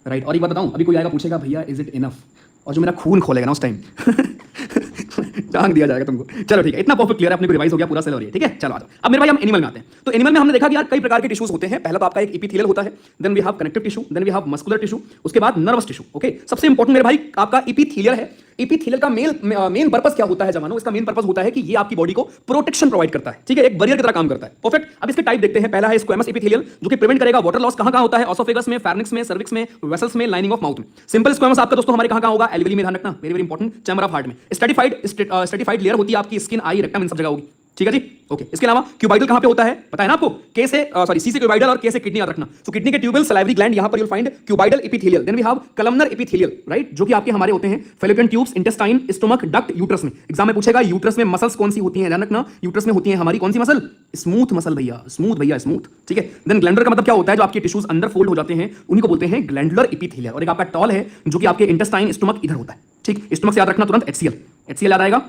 राइट। और एक बात बताऊं, अभी कोई आएगा पूछेगा भैया इज इट इनफ, और जो मेरा खून खोलेगा ना उस टाइम टांग दिया जाएगा तुमको। चलो ठीक है, इतना परफेक्ट क्लियर है, अपने को रिवाइज हो गया पूरा सेल हो रही है। ठीक है, चलो आ जाओ। अब मेरे भाई हम एनिमल में आते हैं। तो एनिमल में हमने देखा कि यार कई प्रकार के टिश्यूज होते हैं। पहला तो आपका एक एपिथेलियल होता है, then we have connective tissue, then we have muscular tissue, उसके बाद नर्वस टिश्यू। ओके, सबसे इंपॉर्टेंट मेरे भाई आपका एपिथेलियल है। एपिथेलियल का मेन पर्पस क्या होता है जवानों? इसका मेन पर्पस होता है कि ये आपकी बॉडी को प्रोटेक्शन प्रोवाइड करता है। ठीक है, एक बैरियर की तरह काम करता है। परफेक्ट। अब इसके टाइप देखते हैं। पहला है स्क्वैमस एपिथेलियल, जो कि प्रिवेंट करेगा वाटर लॉस। कहां होता है? ऑसोफेगस में, फेरिंक्स में, सर्विक्स में, वेसल्स में, लाइनिंग ऑफ माउथ में। सिंपल स्क्वैमस आपका दोस्तों हमारे कहां होगा? एल्वेली में, ध्यान रखना, very very important. Chamber of heart में। स्ट्रेटिफाइड लेयर होती है आपकी स्किन, आई, रेक्टम, इन सब जगह होगी। ठीक है जी, ओके। इसके अलावा क्यूबाइडल कहां पे होता है पता है ना आपको? के से सी से क्यूबाइडल और के से किडनी याद रखना। तो किडनी के ट्यूबल, सलाइवरी ग्लैंड, यहां पर you will find cuboidal epithelial. Then we have columnar epithelial, right, जो कि आपके हमारे होते हैं fallopian tubes, intestine, stomach, duct, uterus में। एग्जाम में पूछेगा यूट्रस में मसल्स कौन सी होती हैं, ध्यान रखना। यूट्रस में होती है हमारी कौन सी मसल? स्मूथ मसल भैया, स्मूथ भैया, स्मूथ। ठीक है। देन ग्लैंडुलर का मतलब क्या होता है? जो आपके टिश्यूज अंदर फोल्ड हो जाते हैं उन्हीं को बोलते हैं ग्लैंडुलर एपिथेलियल। और एक आपका टॉल है जो कि आपके इंटेस्टाइन, स्टमक इधर होता है। ठीक, स्टमक से याद रखना तुरंत HCl याद आएगा,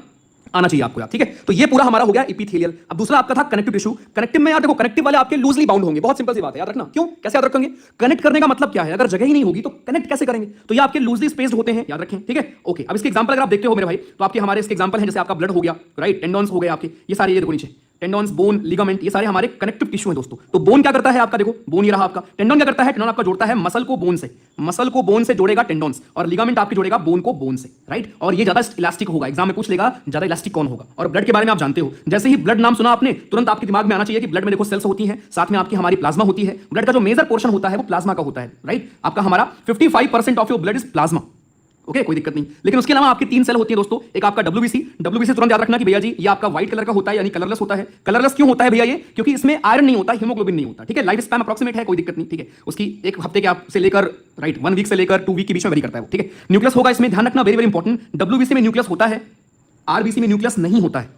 आना चाहिए आपको यार। ठीक है, तो ये पूरा हमारा हो गया एपिथेलियल। अब दूसरा आपका था कनेक्टिव टिश्यू। कनेक्टिव में यार देखो, कनेक्टिव वाले आपके लूजली बाउंड होंगे। बहुत सिंपल सी बात है, याद रखना। क्यों, कैसे याद रखेंगे? कनेक्ट करने का मतलब क्या है? अगर जगह ही नहीं होगी तो कनेक्ट कैसे करेंगे? तो ये आपके लूजली स्पेस्ड होते हैं, याद रखें। ठीक है, ओके। अब इसके एग्जांपल अगर आप देखते हो मेरे भाई, तो आपके हमारे इसके एग्जांपल हैं, जैसे आपका ब्लड हो गया, राइट, टेंडॉन्स हो गए आपके, ये सारे, ये देखो नीचे टेंडॉन्स, बोन, लिगामेंट, ये सारे हमारे कनेक्टिव टिश्यू हैं दोस्तों। तो बोन क्या करता है आपका? देखो बोन ये रहा आपका। टेंडॉन क्या करता है? टेंडॉन आपका जोड़ता है मसल को बोन से, मसल को बोन से जोड़ेगा टेंडॉन्स, और लिगामेंट आपके जोड़ेगा बोन को बोन से, राइट। और ये ज्यादा इलास्टिक होगा। एग्जाम में पूछ लेगा ज्यादा इलास्टिक कौन होगा। और ब्लड के बारे में आप जानते हो, जैसे ही ब्लड नाम सुना आपने, तुरंत आपके दिमाग में आना चाहिए कि ब्लड में देखो सेल्स होती हैं, साथ में आपकी हमारी प्लाज्मा होती है। ब्लड का जो मेजर पोर्शन होता है वो प्लाज्मा का होता है, राइट। आपका हमारा 55% of your blood is plasma. Okay, कोई दिक्कत नहीं। लेकिन उसके अलावा आपकी 3 सेल होती है दोस्तों। एक आपका WBC तुरंत याद रखना कि भैया जी ये आपका व्हाइट कलर का होता है, यानी कलरलेस होता है। कलरलेस क्यों होता है भैया? ये क्योंकि इसमें आयरन नहीं होता, हीमोग्लोबिन नहीं होता। ठीक है, लाइफ स्पैन अप्रोक्सीमेट है, कोई दिक्कत नहीं। ठीक है, उसकी एक हफ्ते के आप से लेकर, राइट, 1 वीक से लेकर 2 वीक के बीच में वेरी करता है वो। ठीक है, न्यूक्लियस होगा इसमें, ध्यान रखना, वेरी वेरी इंपॉर्टेंट। WBC में न्यूक्लियस होता है, RBC में न्यूक्लियस नहीं होता है,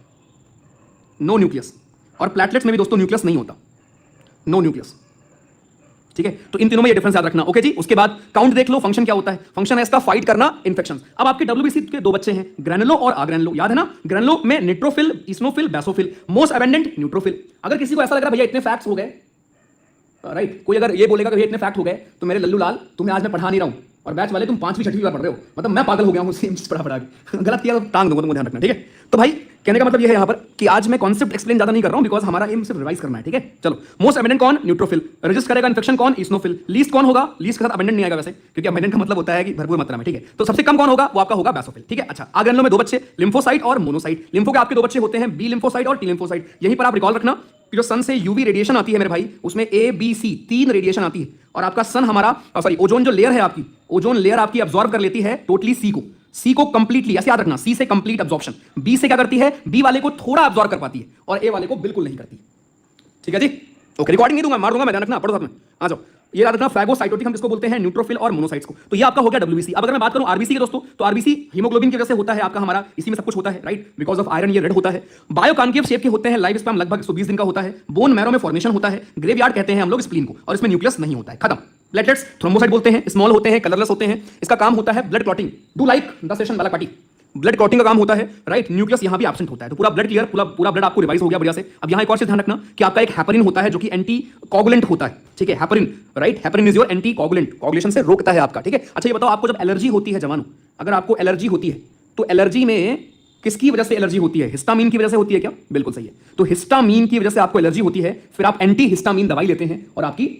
नो न्यूक्लियस। और प्लेटलेट्स में भी दोस्तों न्यूक्लियस नहीं होता, नो न्यूक्लियस। ठीक है, तो इन तीनों में ये डिफरेंस याद रखना। ओके जी, उसके बाद काउंट देख लो। फंक्शन क्या होता है? फंक्शन है इसका फाइट करना इन्फेक्शन। अब आपके WBC के 2 बच्चे हैं, ग्रैनुलो और अग्रैनुलो, याद है ना? ग्रैनुलो में neutrophil, eosinophil, basophil, most abundant neutrophil. अगर किसी को ऐसा लग रहा है भैया इतने फैक्ट्स हो गए, राइट, कोई अगर ये बोलेगा कि भैया इतने फैक्ट हो गए, तो मेरे लल्लू लाल, तुम्हें आज मैं पढ़ा नहीं रहा हूं, और बैच वाले तुम 5वीं 6वीं बार पढ़ रहे हो, मतलब मैं पागल हो गया हूं सेम चीज पढ़ा के। गलत किया तो टांग दूंगा, तुमको ध्यान रखना। ठीक है, तो भाई कहने का मतलब ये है यहाँ पर कि आज मैं कॉन्सेप्ट एक्सप्लेन ज्यादा नहीं कर रहा हूं, बिकॉज हमारा एम सिर्फ रिवाइज करना है। ठीक है, चलो। मोस्ट एबेंडेंट कौन? न्यूट्रोफिल। रजिस्ट करेगा इन्फेक्शन कौन? इस्नोफिल। लीस्ट कौन होगा? लीस्ट के साथ अबेंडेंट नहीं आएगा वैसे, क्योंकि अबेंडेंट का मतलब होता है कि भरपूर मात्रा में। ठीक है, तो सबसे कम कौन होगा? वो आपका होगा बेसोफिल। ठीक है, अच्छा। अग्रैनुलो में 2 बच्चे, लिम्फोसाइट और मोनोसाइट। लिम्फो के आपके 2 बच्चे होते हैं, बी लिम्फोसाइट और टी लिम्फोसाइट। यहीं पर आप रिकॉल रखना कि जो सन से यूवी रेडिएशन आती है मेरे भाई, उसमें ABC 3 रेडिएशन आती है, और आपका सन हमारा, सॉरी, ओजोन जो लेयर है आपकी, ओजोन लेयर आपकी अब्सॉर्ब कर लेती है टोटली सी को कंप्लीटली, ऐसे याद रखना, सी से कंप्लीट अब्सॉर्प्शन। बी से क्या करती है? बी वाले को थोड़ा अब्सॉर्ब कर पाती है, और ए वाले को बिल्कुल नहीं करती। ठीक है जी, ओके। रिकॉर्डिंग नहीं दूंगा, मार दूंगा मैं, ध्यान रखना, पढ़ो साथ में। आ जाओ, ये याद रखना, फैगोसाइटोटिक हम जिसको बोलते हैं, न्यूट्रोफिल और मोनोसाइट्स को। तो ये आपका हो गया WBC। अब अगर मैं बात करूं RBC के दोस्तों, तो RBC हीमोग्लोबिन की वजह से होता है आपका हमारा, इसी में सब कुछ होता है, राइट, बिकॉज ऑफ आयरन ये रेड होता है। बायोकॉन्केव शेप के होते हैं, लाइफ स्पैन लगभग 120 दिन का होता है। बोन मैरो में फॉर्मेशन होता है। ग्रेवयार्ड कहते हैं हम लोग स्प्लीन को, और इसमें न्यूक्लियस नहीं होता है, खत्म। प्लेटलेट्स थ्रोम्बोसाइट बोलते हैं, स्मॉल होते हैं, कलरलेस होते हैं। इसका काम होता है blood clotting, do like the session वाला पार्टी, ब्लड क्लॉटिंग का काम होता है, राइट। न्यूक्लियस यहां भी एब्सेंट होता है। तो पूरा ब्लड क्लियर, पूरा ब्लड आपको रिवाइज हो गया बढ़िया से। अब यहां एक और चीज ध्यान रखना कि आपका एक हेपरिन होता है जो कि एंटी कोगुलेंट होता है। ठीक है, heparin, right, heparin is your anti coagulant, coagulation से रोकता है आपका। ठीक है, अच्छा ये बताओ, आपको जब एलर्जी होती है जवानों, अगर आपको एलर्जी होती है, तो एलर्जी में किसकी वजह से एलर्जी होती है? हिस्टामीन की वजह से होती है क्या? बिल्कुल सही है। तो हिस्टामीन की वजह से आपको एलर्जी होती है, फिर आप एंटी हिस्टामीन दवाई लेते हैं और आपकी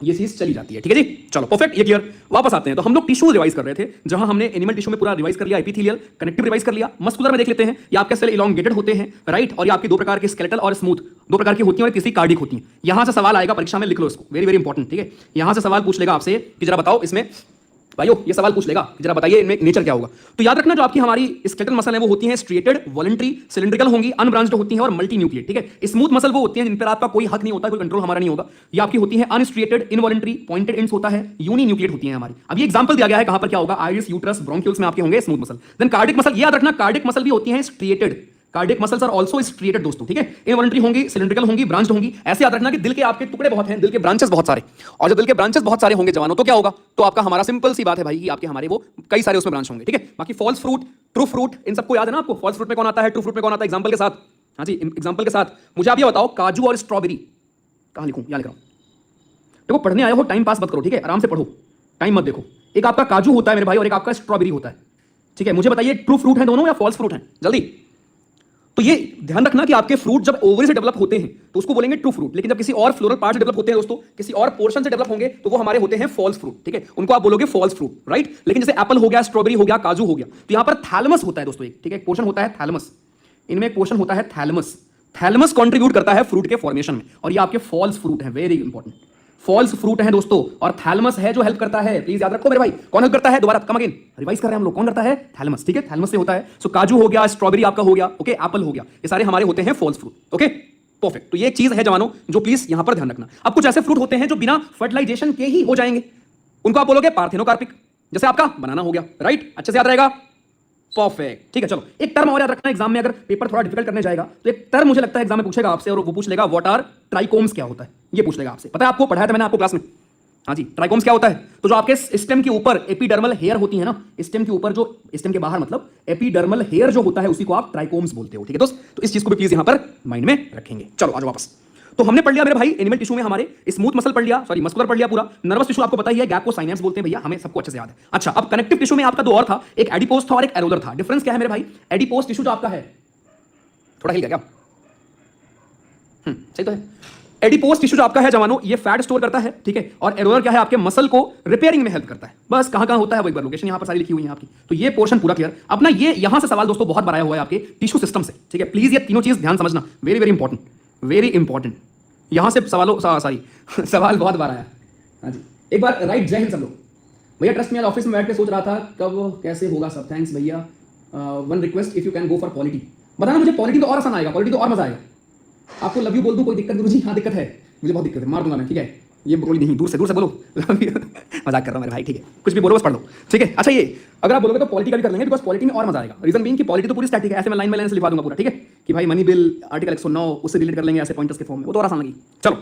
ये चीज चली जाती है। ठीक है जी, चलो परफेक्ट, ये क्लियर। वापस आते हैं, तो हम लोग टिश्यू रिवाइज कर रहे थे, जहां हमने एनिमल टिश्यू में पूरा रिवाइज कर लिया, एपिथेलियल, कनेक्टिव रिवाइज कर लिया। मस्कुलर में देख लेते हैं, ये आपके सेल इलॉन्गेटेड होते हैं, राइट, और ये आपकी 2 प्रकार के स्केलेटल और स्मूथ, 2 प्रकार की होती हैं, और तीसरी कार्डिक होती हैं। यहां से सवाल आएगा परीक्षा में, लिख लो इसको, वेरी वेरी इंपॉर्टेंट। ठीक है, यहां से सवाल पूछ लेगा आपसे कि जरा बताओ इसमें, भाइयों ये सवाल पूछ लेगा कि जरा बताइए इनमें नेचर क्या होगा। तो याद रखना, जो आपकी हमारी स्केलेटल मसल है वो होती है स्ट्रिएटेड, वॉलंटरी, सिलिंड्रिकल होंगी, अनब्रांच्ड होती हैं और मल्टी न्यूक्लिएट। ठीक है, स्मूथ मसल वो होती हैं जिन पर आपका कोई हक नहीं होता, कोई कंट्रोल हमारा नहीं होगा। ये आपकी होती है अनस्ट्रिएटेड, इनवॉलंटरी, पॉइंटेड एंड्स होता है, यूनी न्यूक्लिएट होती है हमारी। अब ये एग्जांपल दिया गया है, कहां पर क्या होगा? आइरिस, यूट्रस, ब्रोंकियल्स में आपके होंगे smooth muscle. Then cardiac muscle, ये याद रखना, कार्डिक मसल भी होती हैं striated, cardiac muscles are also striated दोस्तों। ठीक है, इनवॉलंटरी होंगी, सिलिंड्रिकल होंगी, ब्रांच्ड होंगी। ऐसे याद रखना कि दिल के आपके टुकड़े बहुत हैं, दिल के ब्रांचेस बहुत सारे, और जब दिल के ब्रांचेस बहुत सारे होंगे जवानों, तो क्या होगा? तो आपका हमारा सिंपल सी बात है भाई कि आपके हमारे वो कई सारे उसमें ब्रांच होंगे। ठीक है, बाकी फॉल्स फ्रूट, ट्रू फ्रूट, इन सबको याद है ना आपको? फॉल्स फ्रूट में कौन आता है, ट्रू फ्रूट में कौन आता है? एग्जांपल के साथ, हाँ जी, एग्जांपल के साथ मुझे आप ये बताओ, काजू और स्ट्रॉबेरी कहां लिखूं? यहां लिख रहा हूं। देखो, पढ़ने आए हो, टाइम पास मत करो, ठीक है, आराम से पढ़ो, टाइम मत देखो। एक आपका काजू होता है मेरे भाई, और एक आपका स्ट्रॉबेरी होता है। ठीक है, मुझे बताइए ट्रू फ्रूट है दोनों या फॉल्स फ्रूट है, जल्दी। तो ये ध्यान रखना कि आपके फ्रूट जब ओवरी से डेवलप होते हैं तो उसको बोलेंगे ट्रू फ्रूट, लेकिन जब किसी और फ्लोरल पार्ट से डेवलप होते हैं दोस्तों, किसी और पोर्शन से डेवलप होंगे तो वो हमारे होते हैं फॉल्स फ्रूट। ठीक है, उनको आप बोलोगे फॉल्स फ्रूट, राइट। लेकिन जैसे एप्पल हो गया, स्ट्रॉबेरी हो गया, काजू हो गया, तो यहां पर थैलमस होता है दोस्तों एक, ठीक है, एक पोर्शन होता है थैलमस, इनमें एक पोर्शन होता है थैलमस। थैलमस कंट्रीब्यूट करता है फ्रूट के फॉर्मेशन में, और ये आपके फॉल्स फ्रूट है, वेरी इंपॉर्टेंट, फॉल्स फ्रूट है दोस्तों। और थैलमस है जो हेल्प करता है, प्लीज याद रखो मेरे भाई, कौन हेल्प करता है, दोबारा कम अगेन रिवाइज कर रहे हैं हम लोग, कौन करता है, थैलमस। ठीक है, थैलमस से होता है। सो काजू हो गया, स्ट्रॉबेरी आपका हो गया, ओके, एप्पल हो गया, ये सारे हमारे होते हैं फॉल्स फ्रूट। Okay, perfect. तो ये एक चीज है जवानों जो प्लीज यहां पर ध्यान रखना। अब कुछ ऐसे फ्रूट होते हैं जो बिना फर्टिलाइजेशन के ही हो जाएंगे, उनको आप बोलोगे पार्थेनोकार्पिक, जैसे आपका बनाना हो गया, राइट, अच्छे से याद रहेगा, परफेक्ट। ठीक है, चलो एक टर्म और याद रखना, एग्जाम में अगर पेपर थोड़ा डिफिकल्ट करने जाएगा तो एक टर्म मुझे लगता है एग्जाम में पूछेगा आपसे, और वो पूछ लेगा व्हाट आर ट्राइकोम्स, क्या होता है, ये पूछ लेगा आपसे। पता है आपको, पढ़ाया था मैंने आपको क्लास में, हाँ जी। ट्राइकोम्स क्या होता है, तो जो आपके स्टेम के ऊपर एपिडर्मल हेयर होती है ना, स्टेम के ऊपर, जो स्टेम के बाहर मतलब एपिडर्मल हेयर जो होता है उसी को आप ट्राइकोम्स बोलते हो। ठीक है दोस्त, तो इस चीज को भी प्लीज यहां पर माइंड में रखेंगे। चलो आज वापस, तो हमने पढ़ लिया मेरे भाई एनिमल टिश्यू में हमारे स्मूथ मसल पढ़ लिया, सॉरी मस्कुलर पढ़ लिया पूरा। नर्वस टिश्यू आपको पता ही है, गैप को साइनेप्स बोलते हैं भैया, हमें सबको अच्छे से याद है। अच्छा, अब कनेक्टिव टिश्यू में आपका दो और था, एक एडिपोज था और एक एरोलर था। डिफरेंस क्या है मेरे भाई, एडिपोज टिश्यू जो आपका है, थोड़ा हिल गया क्या, सही तो है। एडिपोज टिश्यू जो आपका है जवानों, ये फैट स्टोर करता है, ठीक है, और एरोलर क्या है, आपके मसल को रिपेयरिंग में हेल्प करता है। बस कहां कहां होता है वो एक बार लोकेशन यहां पर सारी लिखी हुई है आपकी, तो ये पोर्शन पूरा क्लियर। अब ना ये यहां से सवाल दोस्तों बहुत बार आया हुआ है आपके टिश्यू सिस्टम से, ठीक है, प्लीज ये तीनों चीज ध्यान समझना, very very important, very important. यहां से सवालों सॉरी सवाल बहुत बार आया। हाँ जी, एक बार राइट, जय हिंद सब लोग। भैया ट्रस्ट में आज ऑफिस में बैठ के सोच रहा था कब कैसे होगा सब, थैंक्स भैया। One request, if you can go for polity, बताना मुझे, पॉलिटी तो और आसान आएगा, पॉलिटी तो और मजा आएगा। आपको लव यू बोल दूं, कोई दिक्कत गुरुजी, हाँ दिक्कत है, मुझे बहुत दिक्कत है, मार दूंगा मैं, ठीक है, ये बोली नहीं, दूर से बोलो मजाक कर रहा हूं मेरे भाई, ठीक है, कुछ भी बोलो बस पढ़ लो, ठीक है। अच्छा, ये अगर आप बोलोगे तो पॉलिटी का भी कर लेंगे, बिकॉज पॉलिटी में और मजा आएगा। रीजन बीइंग कि पॉलिटी तो पूरी स्टैटिक है, ऐसे मैं लाइन बाय लाइन से लिखा दूंगा पूरा, ठीक है, कि भाई मनी बिल आर्टिकल 109 उससे रिलेट कर लेंगे ऐसे पॉइंटर्स के फॉर्म में, वो तो और आसान लगी। चलो,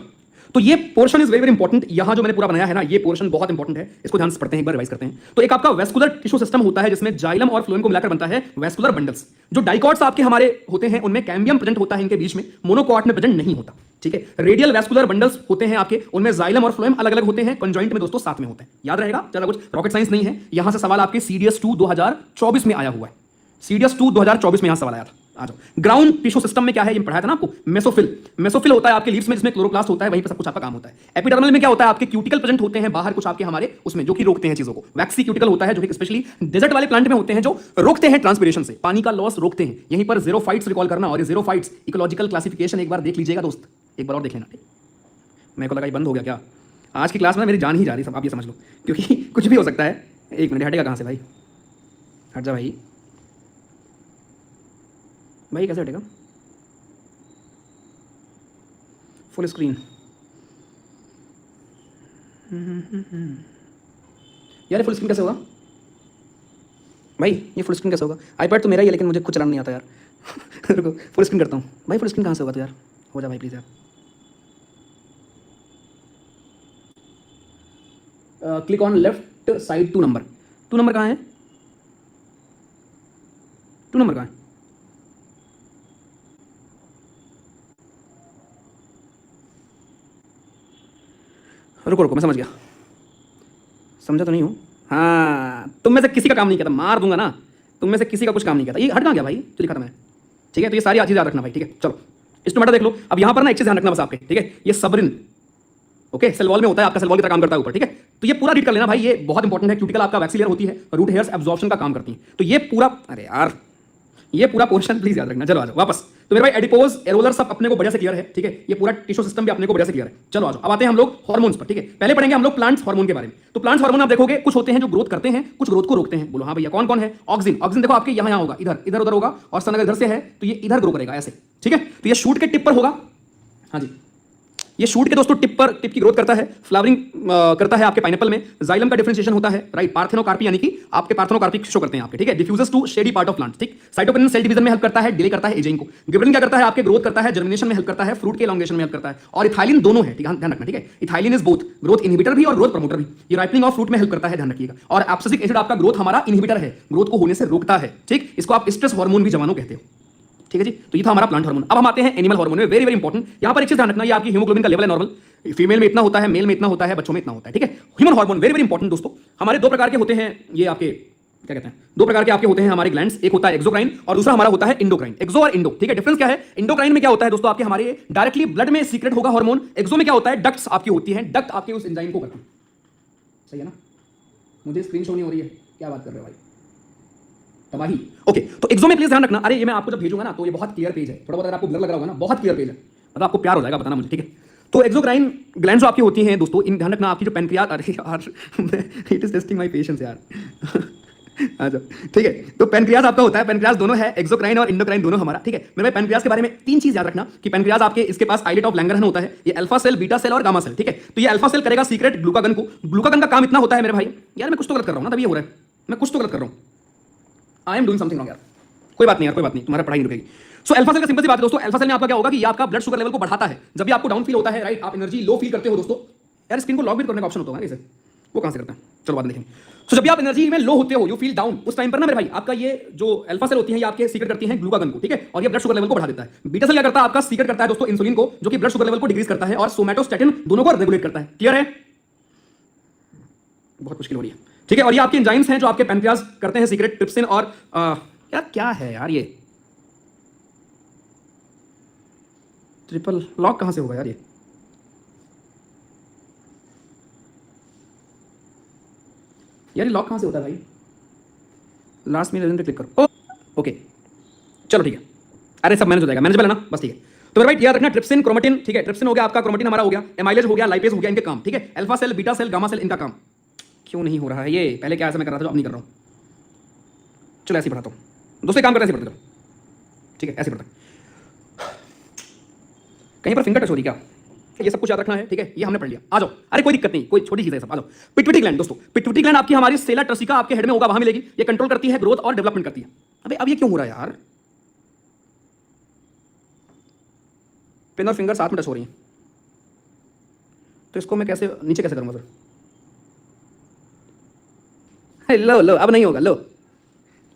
तो ये portion is very very important, यहां जो मैंने पूरा बनाया है ना, ये पोर्शन बहुत इंपॉर्टेंट है, इसको ध्यान से पढ़ते हैं, एक बार रिवाइज करते हैं। तो एक आपका वेस्कुलर टिश्यू सिस्टम होता है जिसमें जाइलम और फ्लोएम को मिलाकर बनता है वेस्कुलर बंडल्स। जो डाइकॉट्स आपके हमारे होते हैं उनमें कैम्बियम प्रेजेंट होता है, इनके बीच में मोनोकॉट में प्रेजेंट नहीं होता, ठीक है। रेडियल वेस्कुलर बंडल्स होते हैं आपके, उनमें जाइलम और फ्लोएम अलग अलग होते हैं, कंजॉइंट में दोस्तों साथ में होते हैं, याद रहेगा, चलो कुछ रॉकेट साइंस नहीं है। यहां से सवाल आपके सीडीएस 2 2024 में आया हुआ है, सीडीएस 2 2024 में यहां सवाल आया था। आ जाओ, ग्राउंड टिश्यू सिस्टम में क्या है, ये पढ़ाया था ना आपको, मेसोफिल। मेसोफिल होता है आपके लीव्स में, जिसमें क्लोरोप्लास्ट होता है, वहीं पर सब कुछ आपका काम होता है। एपिडर्मल में क्या होता है, आपके क्यूटिकल प्रेजेंट होते हैं बाहर कुछ आपके हमारे उसमें, जो कि रोकते हैं चीजों को। वैक्सी क्यूटिकल होता है जो कि स्पेशली डेजर्ट वाले प्लांट में होते हैं, जो रोकते हैं ट्रांसपिरेशन से, पानी का लॉस रोकते हैं। यहीं पर ज़ीरोफाइट्स रिकॉल करना, और ये ज़ीरोफाइट्स इकोलॉजिकल क्लासिफिकेशन एक बार देख लीजिएगा दोस्त, एक बार और देख लेना। मेरे को लगा ये बंद हो गया क्या, आज की क्लास में मेरी जान ही जा रही, सब आप ये समझ लो, क्योंकि कुछ भी हो सकता है। एक मिनट, हटेगा कहाँ से भाई, हट जा भाई, भाई कैसे हटेगा, फुल स्क्रीन, यार फुल स्क्रीन कैसे होगा भाई, ये फुल स्क्रीन कैसे होगा, आईपैड तो मेरा ही है लेकिन मुझे कुछ चलाना नहीं आता यार रुको फुल स्क्रीन करता हूँ भाई, फुल स्क्रीन कहाँ से होगा, तो यार हो जा भाई प्लीज़ यार। Click on left side 2 number, 2 number कहाँ है, 2 नंबर कहाँ है, रुको रुको मैं समझ गया, समझा तो नहीं हूँ, हाँ तुम में से किसी का काम नहीं किया था, मार दूंगा ना, तुम में से किसी का कुछ काम नहीं किया था। ये हट कहाँ गया भाई, तो लिखा था मैंने, ठीक है। तो ये सारी चीज़ याद रखना भाई, ठीक है। चलो इंस्ट्रूमेंट देख लो। अब यहाँ पर ना एक चीज़ ध्यान रखना बस आपके, ठीक है, ये सबरिन, ओके, सेल वॉल में होता है, आपका सेल वॉल की तरह काम करता है ऊपर, ठीक है। तो ये पूरा रीड कर लेना भाई, ये बहुत इंपॉर्टेंट है। क्यूटिकल आपका वैक्सी लेयर होती है, रूट हेयर्स एब्जॉर्प्शन का काम करती है, तो ये पूरा, अरे यार ये पूरा पोर्शन प्लीज याद रखना। चलो आ जाओ वापस, तो मेरे भाई एडिपोज एरोलर सब अपने को बढ़िया से क्लियर है, ठीक है। ये पूरा टिश्यू सिस्टम भी अपने को बढ़िया से क्लियर है। चलो आ जाओ, अब आते हैं हम लोग हार्मोन्स पर, ठीक है। पहले पढ़ेंगे हम लोग प्लांट्स हार्मोन के बारे में। तो प्लांट्स हार्मोन आप देखोगे कुछ होते हैं जो ग्रोथ करते हैं, कुछ ग्रोथ को रोकते हैं। बोलो हाँ भैया कौन कौन है। ऑक्सिन, ऑक्सिन देखो आपके यहाँ होगा, इधर इधर उधर होगा, और सन अगर इधर से है तो ये इधर ग्रो करेगा ऐसे, ठीक है। तो ये शूट के टिप पर होगा, हाँ जी, ये शूट के दोस्तों टिप पर, टिप की ग्रोथ करता है। फ्लावरिंग करता है आपके पाइनएप्पल में। जाइलम का डिफरेंशिएशन होता है, राइट। पार्थेनोकार्पी यानी कि आपके पार्थेनोकार्पिक शो करते हैं आपके, ठीक है। Diffusers to shady part of plant, ठीक। साइटोकिनिन सेल डिवीजन में हेल्प करता है, डिले करता है एजिंग को। गिबरेलिन क्या करता है, आपके ग्रोथ करता है, जर्मिनेशन में हेल्प करता है, फ्रूट के एलोंगेशन में हेल्प करता है। और इथाइलिन दोनों है, ध्यान रखना, ठीक है। Ethylene is both growth inhibitor भी और ग्रोथ प्रमोटर भी। ये राइपनिंग ऑफ फ्रूट में हेल्प करता है, ध्यान रखिएगा। और एब्सिसिक एसिड आपका ग्रोथ हमारा इनहिबिटर है, ग्रोथ को होने से रोकता है, ठीक। इसको आप स्ट्रेस हार्मोन भी जवानों कहते हो, ठीक है जी। तो ये था हमारा प्लांट हार्मोन। अब हम आते हैं एनिमल हार्मोन में, वेरी वेरी इंपॉर्टेंट। यहां पर एक चीज ध्यान रखना, ये आपकी हीमोग्लोबिन का लेवल है नॉर्मल, फीमेल में इतना होता है, मेल में इतना होता है, बच्चों में इतना होता है, ठीक है। Human hormone very very important दोस्तों। हमारे 2 प्रकार के होते हैं ये आपके क्या कहते हैं, दो प्रकार के आपके होते हैं हमारे ग्लैंड्स, एक होता है एक्सोक्राइन और दूसरा हमारा होता है इंडोक्राइन। एक्सो और इंडो, ठीक है, डिफरेंस क्या है? इंडोक्राइन में क्या होता है दोस्तों, आपके हमारे डायरेक्टली ब्लड में सीक्रेट होगा हार्मोन। एक्सो में क्या होता है, डक्ट्स आपकी होती हैं, डक्ट आपके उस एंजाइम को करती है। सही है ना? मुझे स्क्रीन शो नहीं हो रही है, क्या बात कर रहे हो भाई, तबाही। ओके, तो एक्सो में प्लीज ध्यान रखना। अरे ये मैं आपको जब भेजूंगा ना तो ये बहुत क्लियर पेज है, थोड़ा बहुत अगर आपको ब्लर लग रहा होगा ना, बहुत क्लियर पेज है, मतलब आपको प्यार हो जाएगा बताना मुझे, ठीक है। तो एक्सोक्राइन ग्लैंड्स जो आपकी होती हैं दोस्तों, इन ध्यान रखना आपकी जो पेनक्रियाज, अरे यार it is testing my patience यार अच्छा ठीक है, तो पेनक्रियाज आपका होता है, पेनक्रियाज दोनों है, एक्सोक्राइन और इंडोक्राइन दोनों हमारा, ठीक है। मेरे भाई पेनक्रियाज के बारे में तीन चीज याद रखना कि पेनक्रियाज आपके इसके पास आइलेट ऑफ लैंगरहन होता है, ये अल्फा सेल, बीटा सेल और गामा सेल, ठीक है। तो ये अल्फा सेल करेगा सीक्रेट ग्लूकागन को। ग्लूकागन का काम इतना होता है मेरे भाई, यार मैं कुछ तो गलत कर रहा हूं ना, तभी ये हो रहा है, मैं कुछ तो गलत कर रहा हूं, I am doing something wrong यार, कोई बात नहीं यार, कोई बात नहीं, तुम्हारा पढ़ाई नहीं रुकेगी। सो अल्फा सेल का सिंपल सी बात है दोस्तों, अल्फा सेल में आपका क्या होगा कि ये आपका ब्लड शुगर लेवल को बढ़ाता है। जब भी आपको डाउन फील होता है, राइट, आप एनर्जी लो फील करते हो दोस्तों, यार स्क्रीन को लॉक भी करने का ऑप्शन होता है इसे, वो कहां से करते हैं, चलो बाद में देखेंगे। तो जब भी आप एनर्जी में लो होते हो, यू फील डाउन, उस टाइम पर ना मेरे भाई आपका ये जो अल्फा सेल होती है ये आपके सीक्रेट करती हैं ग्लूकागन को, ठीक है, और ये ब्लड शुगर लेवल को बढ़ा देता है। बीटा सेल क्या करता है, आपका सीक्रेट करता है दोस्तों इंसुलिन को, जो कि ब्लड शुगर लेवल को डिक्रीज करता है, और सोमैटोस्टैटिन दोनों को रेगुलेट करता है। क्लियर है? बहुत मुश्किल हो रही है, ठीक है। और ये आपके एंजाइम्स हैं जो आपके पैनक्रियाज करते हैं सीक्रेट, ट्रिप्सिन और यार क्या है यार ये ट्रिपल लॉक कहां से होगा यार, ये लॉक कहां से होता है भाई, लास्ट में पे क्लिक करो, ओके चलो ठीक है, अरे सब मैनेज हो जाएगा, मैनेजेबल है ना, बस ठीक है। तो मेरे भाई याद रखना ट्रिप्सिन, क्रोमेटिन, ठीक है, ट्रिप्सिन हो गया आपका, क्रोमेटिन हमारा हो गया, एमाइलेज हो गया, लाइपेज हो गया, इनके काम, ठीक है। Alpha cell, beta cell, gamma cell, इनका काम क्यों नहीं हो रहा है ये, पहले क्या ऐसा मैं कर रहा था जो अब नहीं कर रहा हूं, चलो ऐसे ही पढ़ाता हूं दोस्तों, काम करते ऐसे पढ़ते, ठीक है ऐसे पढ़ते, कहीं पर फिंगर टच हो रही क्या, ये सब कुछ याद रखना है, ठीक है, ये हमने पढ़ लिया। आ जाओ, अरे कोई दिक्कत नहीं, कोई छोटी चीज है सब, आ जाओ। पिट्यूटरी ग्लैंड दोस्तों, पिट्यूटरी ग्लैंड आपकी हमारी सेला ट्रसिका आपके हेड में होगा, वहां मिलेगी, ये कंट्रोल करती है ग्रोथ और डेवलपमेंट करती है। अबे अब ये क्यों हो रहा है यार, पिन और फिंगर साथ में टच हो रही हैं, तो इसको मैं कैसे नीचे कैसे करूंगा सर, लो लो अब नहीं होगा, लो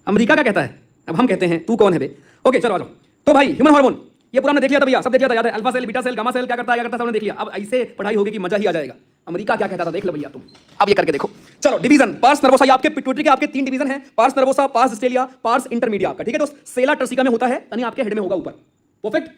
अमेरिका क्या कहता है, अब हम कहते हैं तू कौन है बे। ओके चलो आ जाओ। तो भाई ह्यूमन हार्मोन ये पूरा हमने देख लिया था भैया, सब देख लिया था, याद है, alpha cell, beta cell, gamma cell क्या करता है, क्या करता है, सबने देख लिया। अब ऐसे पढ़ाई होगी कि मजा ही आ जाएगा। अमेरिका क्या कहता था देख लो भैया तुम, अब ये करके देखो। चलो डिवीजन, पार्स नर्वोसा, ये आपके पिट्यूटरी के आपके तीन डिवीजन हैं, pars nervosa, pars distalis, pars intermedia आपका, ठीक है दोस्त। सेला ट्रसिका में होता है, यानी आपके हेड में होगा ऊपर, परफेक्ट,